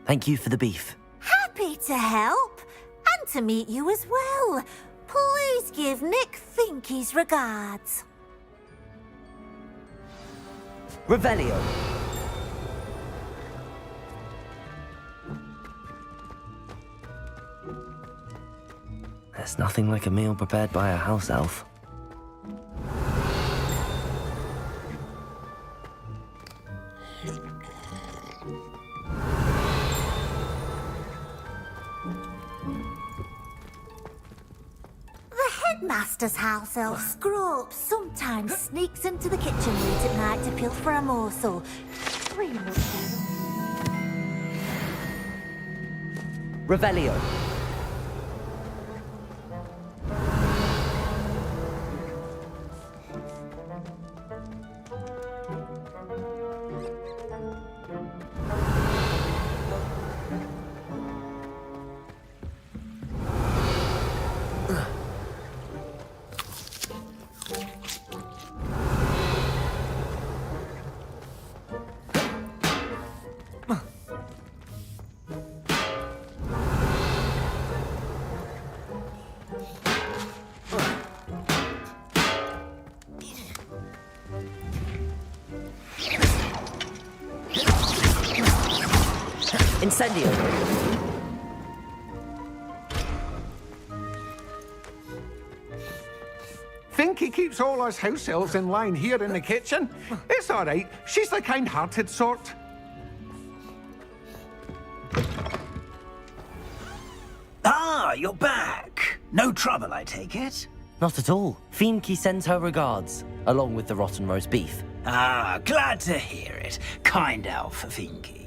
Thank you for the beef.
Happy to help, and to meet you as well. Please give Nick Finky's regards.
Revelio. There's nothing like a meal prepared by a house elf.
Headmaster's house elf Scrope sometimes sneaks into the kitchen late at night to pilfer a morsel.
Revelio. Incendio.
Finky keeps all us house elves in line here in the kitchen. It's all right. She's the kind-hearted sort.
Ah, you're back. No trouble, I take it?
Not at all. Finky sends her regards, along with the rotten roast beef.
Ah, glad to hear it. Kind elf, Finky.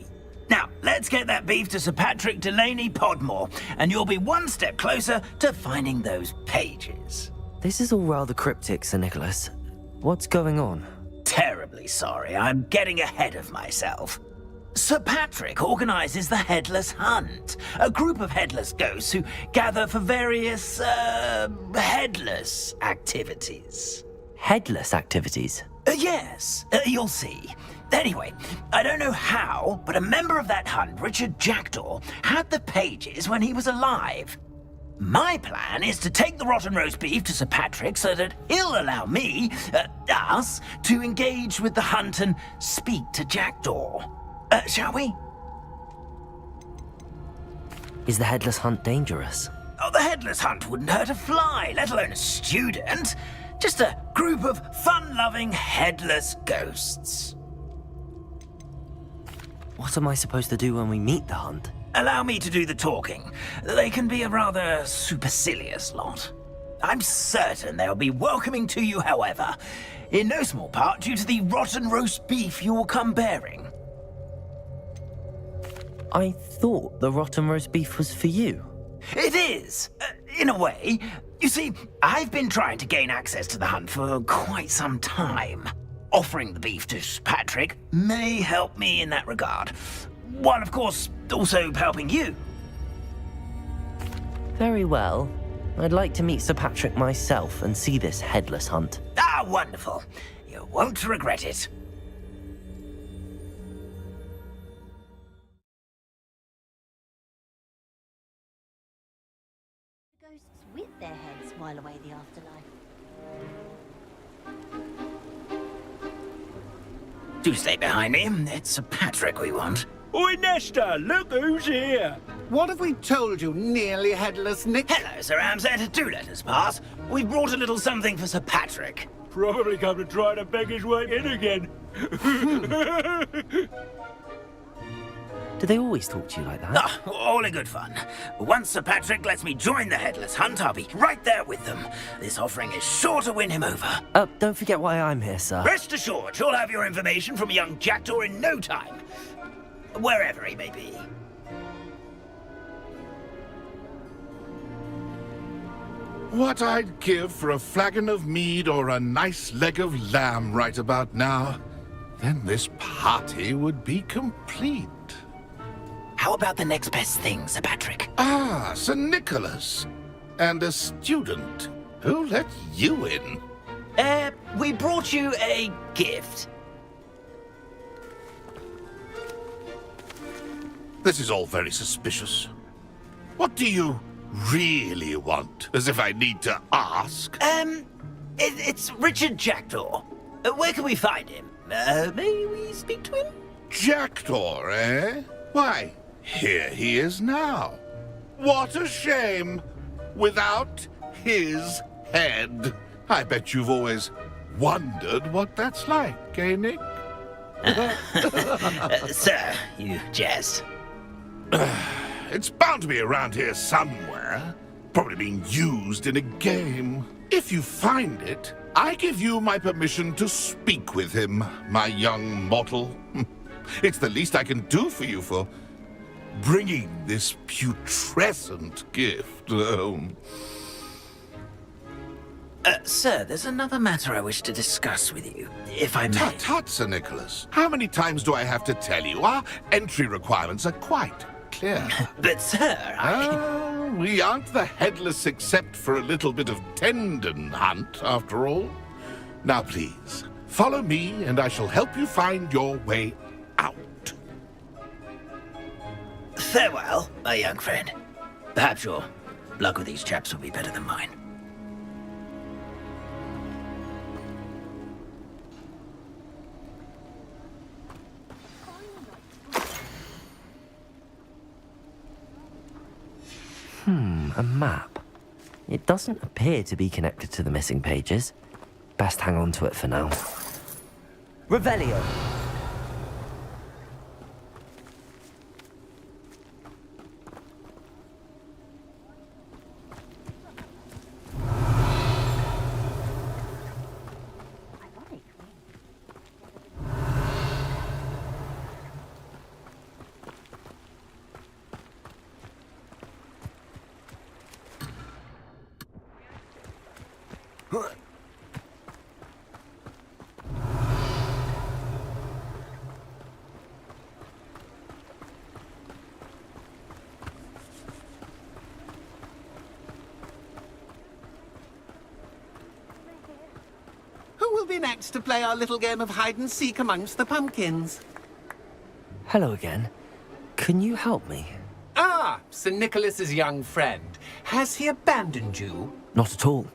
Now, let's get that beef to Sir Patrick Delaney Podmore, and you'll be one step closer to finding those pages.
This is all rather cryptic, Sir Nicholas. What's going on?
Terribly sorry, I'm getting ahead of myself. Sir Patrick organises the Headless Hunt, a group of headless ghosts who gather for various, headless activities.
Headless activities?
Yes, you'll see. Anyway, I don't know how, but a member of that hunt, Richard Jackdaw, had the pages when he was alive. My plan is to take the rotten roast beef to Sir Patrick so that he'll allow me, us, to engage with the hunt and speak to Jackdaw. Shall we?
Is the Headless Hunt dangerous?
Oh, the Headless Hunt wouldn't hurt a fly, let alone a student. Just a group of fun-loving, headless ghosts.
What am I supposed to do when we meet the hunt?
Allow me to do the talking. They can be a rather supercilious lot. I'm certain they'll be welcoming to you, however, in no small part due to the rotten roast beef you will come bearing.
I thought the rotten roast beef was for you.
It is, in a way. You see, I've been trying to gain access to the hunt for quite some time. Offering the beef to Sir Patrick may help me in that regard. While, of course, also helping you.
Very well. I'd like to meet Sir Patrick myself and see this headless hunt.
Ah, wonderful. You won't regret it.
Ghosts with their heads while away the afterlife.
Do stay behind me. It's Sir Patrick we want.
Oi, Nesta, look who's here. What have we told you, nearly headless Nick?
Hello, Sir Ramsay. Do let us pass. We've brought a little something for Sir Patrick.
Probably come to try to beg his way in again.
Do they always talk to you like that?
Ah, all in good fun. Once Sir Patrick lets me join the Headless Hunt, I'll be right there with them. This offering is sure to win him over.
Don't forget why I'm here, sir.
Rest assured, you'll have your information from a young jackdaw in no time. Wherever he may be.
What I'd give for a flagon of mead or a nice leg of lamb right about now. Then this party would be complete.
How about the next best thing, Sir Patrick?
Ah, Sir Nicholas. And a student. Who let you in?
We brought you a gift.
This is all very suspicious. What do you really want? As if I need to ask.
It's Richard Jackdaw. Where can we find him? May we speak to him?
Jackdaw, eh? Why, here he is now. What a shame. Without his head. I bet you've always wondered what that's like, eh, Nick?
Sir, you jest.
It's bound to be around here somewhere. Probably being used in a game. If you find it, I give you my permission to speak with him, my young mortal. It's the least I can do for you for bringing this putrescent gift home.
Sir, there's another matter I wish to discuss with you, if I may.
Tut, tut, Sir Nicholas. How many times do I have to tell you? Our entry requirements are quite clear.
But, sir,
we aren't the headless except for a little bit of tendon hunt, after all. Now, please, follow me, and I shall help you find your way out.
Farewell, my young friend. Perhaps your luck with these chaps will be better than mine.
A map. It doesn't appear to be connected to the missing pages. Best hang on to it for now. Revelio.
Who will be next to play our little game of hide-and-seek amongst the pumpkins?
Hello again. Can you help me?
Ah, Sir Nicholas's young friend. Has he abandoned you?
Not at all.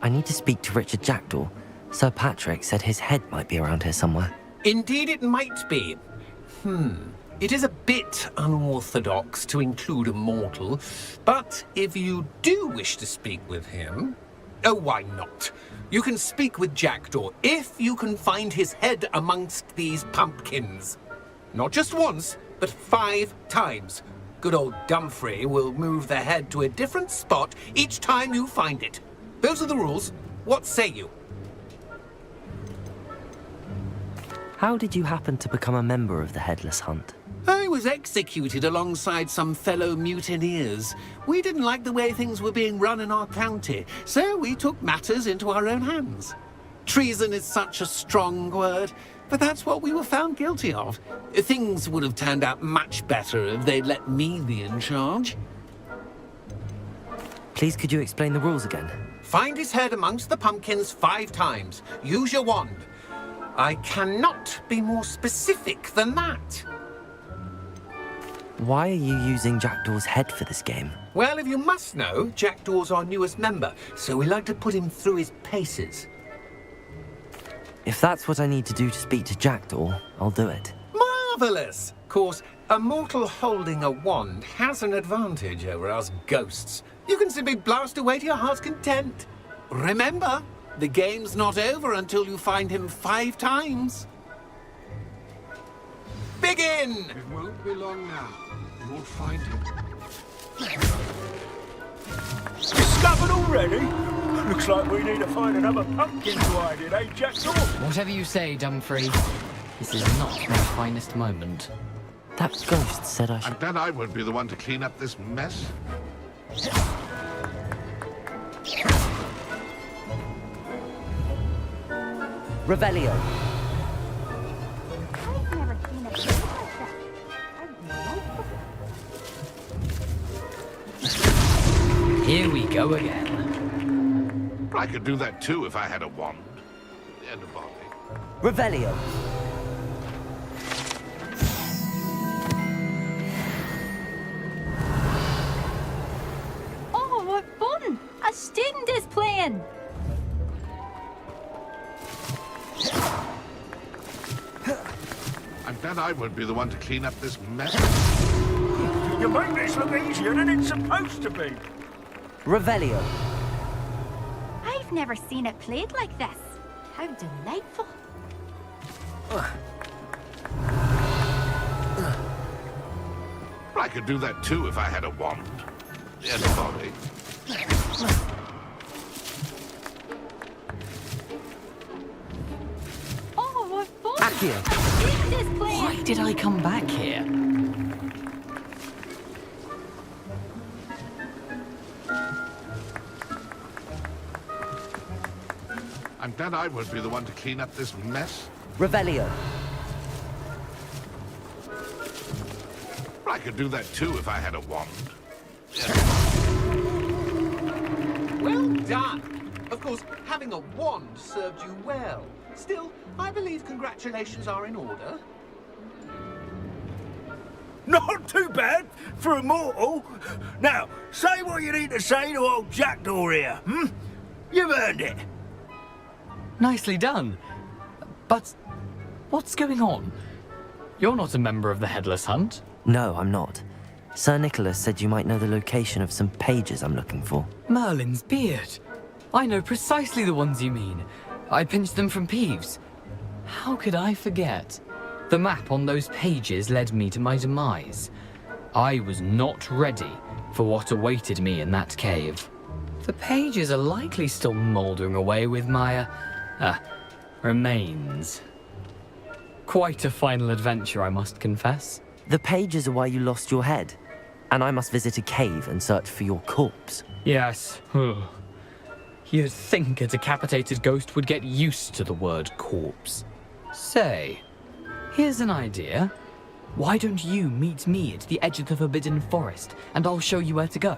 I need to speak to Richard Jackdaw. Sir Patrick said his head might be around here somewhere.
Indeed it might be. It is a bit unorthodox to include a mortal, but if you do wish to speak with him, Oh, why not? You can speak with Jackdaw if you can find his head amongst these pumpkins. Not just once, but 5 times. Good old Dumfrey will move the head to a different spot each time you find it. Those are the rules. What say you?
How did you happen to become a member of the Headless Hunt?
I was executed alongside some fellow mutineers. We didn't like the way things were being run in our county, so we took matters into our own hands. Treason is such a strong word, but that's what we were found guilty of. Things would have turned out much better if they'd let me be in charge.
Please, could you explain the rules again?
Find his head amongst the pumpkins 5 times. Use your wand. I cannot be more specific than that.
Why are you using Jackdaw's head for this game?
Well, if you must know, Jackdaw's our newest member, so we like to put him through his paces.
If that's what I need to do to speak to Jackdaw, I'll do it.
Marvellous! Of course, a mortal holding a wand has an advantage over us ghosts. You can simply blast away to your heart's content. Remember, the game's not over until you find him 5 times. Begin!
It won't be long now. You won't find him.
Discovered already? Looks like we need to find another pumpkin to hide in, eh, Jackdaw?
Whatever you say, Dumfrey. This is not my finest moment.
That ghost said I should...
I'm glad I won't be the one to clean up this mess.
Revelio.
Here we go again.
I could do that too if I had a wand. And a body.
Revelio.
Oh, what fun! A student is playing!
I'm glad I won't be the one to clean up this mess.
You make this look easier than it's supposed to be.
Revelio.
I've never seen it played like this. How delightful.
I could do that too if I had a wand. And a body.
Oh, what fun!
Accio.
Why did I come back here?
I'm glad I won't be the one to clean up this mess.
Revelio.
I could do that too if I had a wand.
Well done! Of course, having a wand served you well. Still, I believe congratulations are in order.
Not too bad for a mortal. Now, say what you need to say to old Jackdaw here, hmm? You've earned it.
Nicely done. But what's going on? You're not a member of the Headless Hunt.
No, I'm not. Sir Nicholas said you might know the location of some pages I'm looking for.
Merlin's beard. I know precisely the ones you mean. I pinched them from Peeves. How could I forget? The map on those pages led me to my demise. I was not ready for what awaited me in that cave. The pages are likely still mouldering away with my, remains. Quite a final adventure, I must confess.
The pages are why you lost your head, and I must visit a cave and search for your corpse.
Yes. You'd think a decapitated ghost would get used to the word corpse. Say, here's an idea. Why don't you meet me at the edge of the Forbidden Forest, and I'll show you where to go?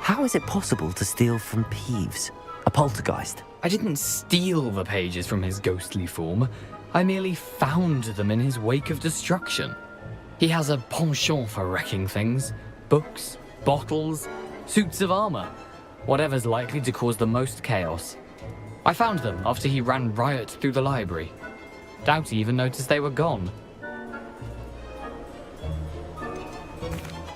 How is it possible to steal from Peeves, a poltergeist?
I didn't steal the pages from his ghostly form. I merely found them in his wake of destruction. He has a penchant for wrecking things. Books, bottles, suits of armor. Whatever's likely to cause the most chaos. I found them after he ran riot through the library. Doubt he even noticed they were gone.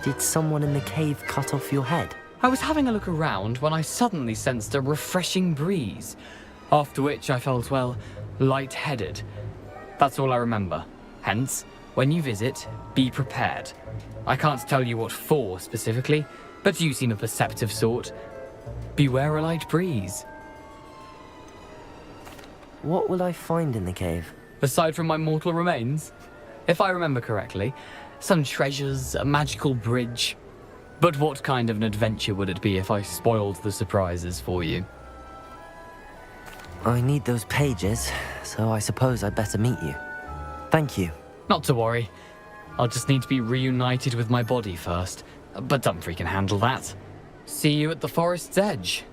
Did someone in the cave cut off your head?
I was having a look around when I suddenly sensed a refreshing breeze, after which I felt, well, lightheaded. That's all I remember. Hence, when you visit, be prepared. I can't tell you what for specifically, but you seem a perceptive sort. Beware a light breeze.
What will I find in the cave?
Aside from my mortal remains? If I remember correctly, some treasures, a magical bridge. But what kind of an adventure would it be if I spoiled the surprises for you?
I need those pages, so I suppose I'd better meet you. Thank you.
Not to worry. I'll just need to be reunited with my body first. But Dumfries can handle that. See you at the forest's edge.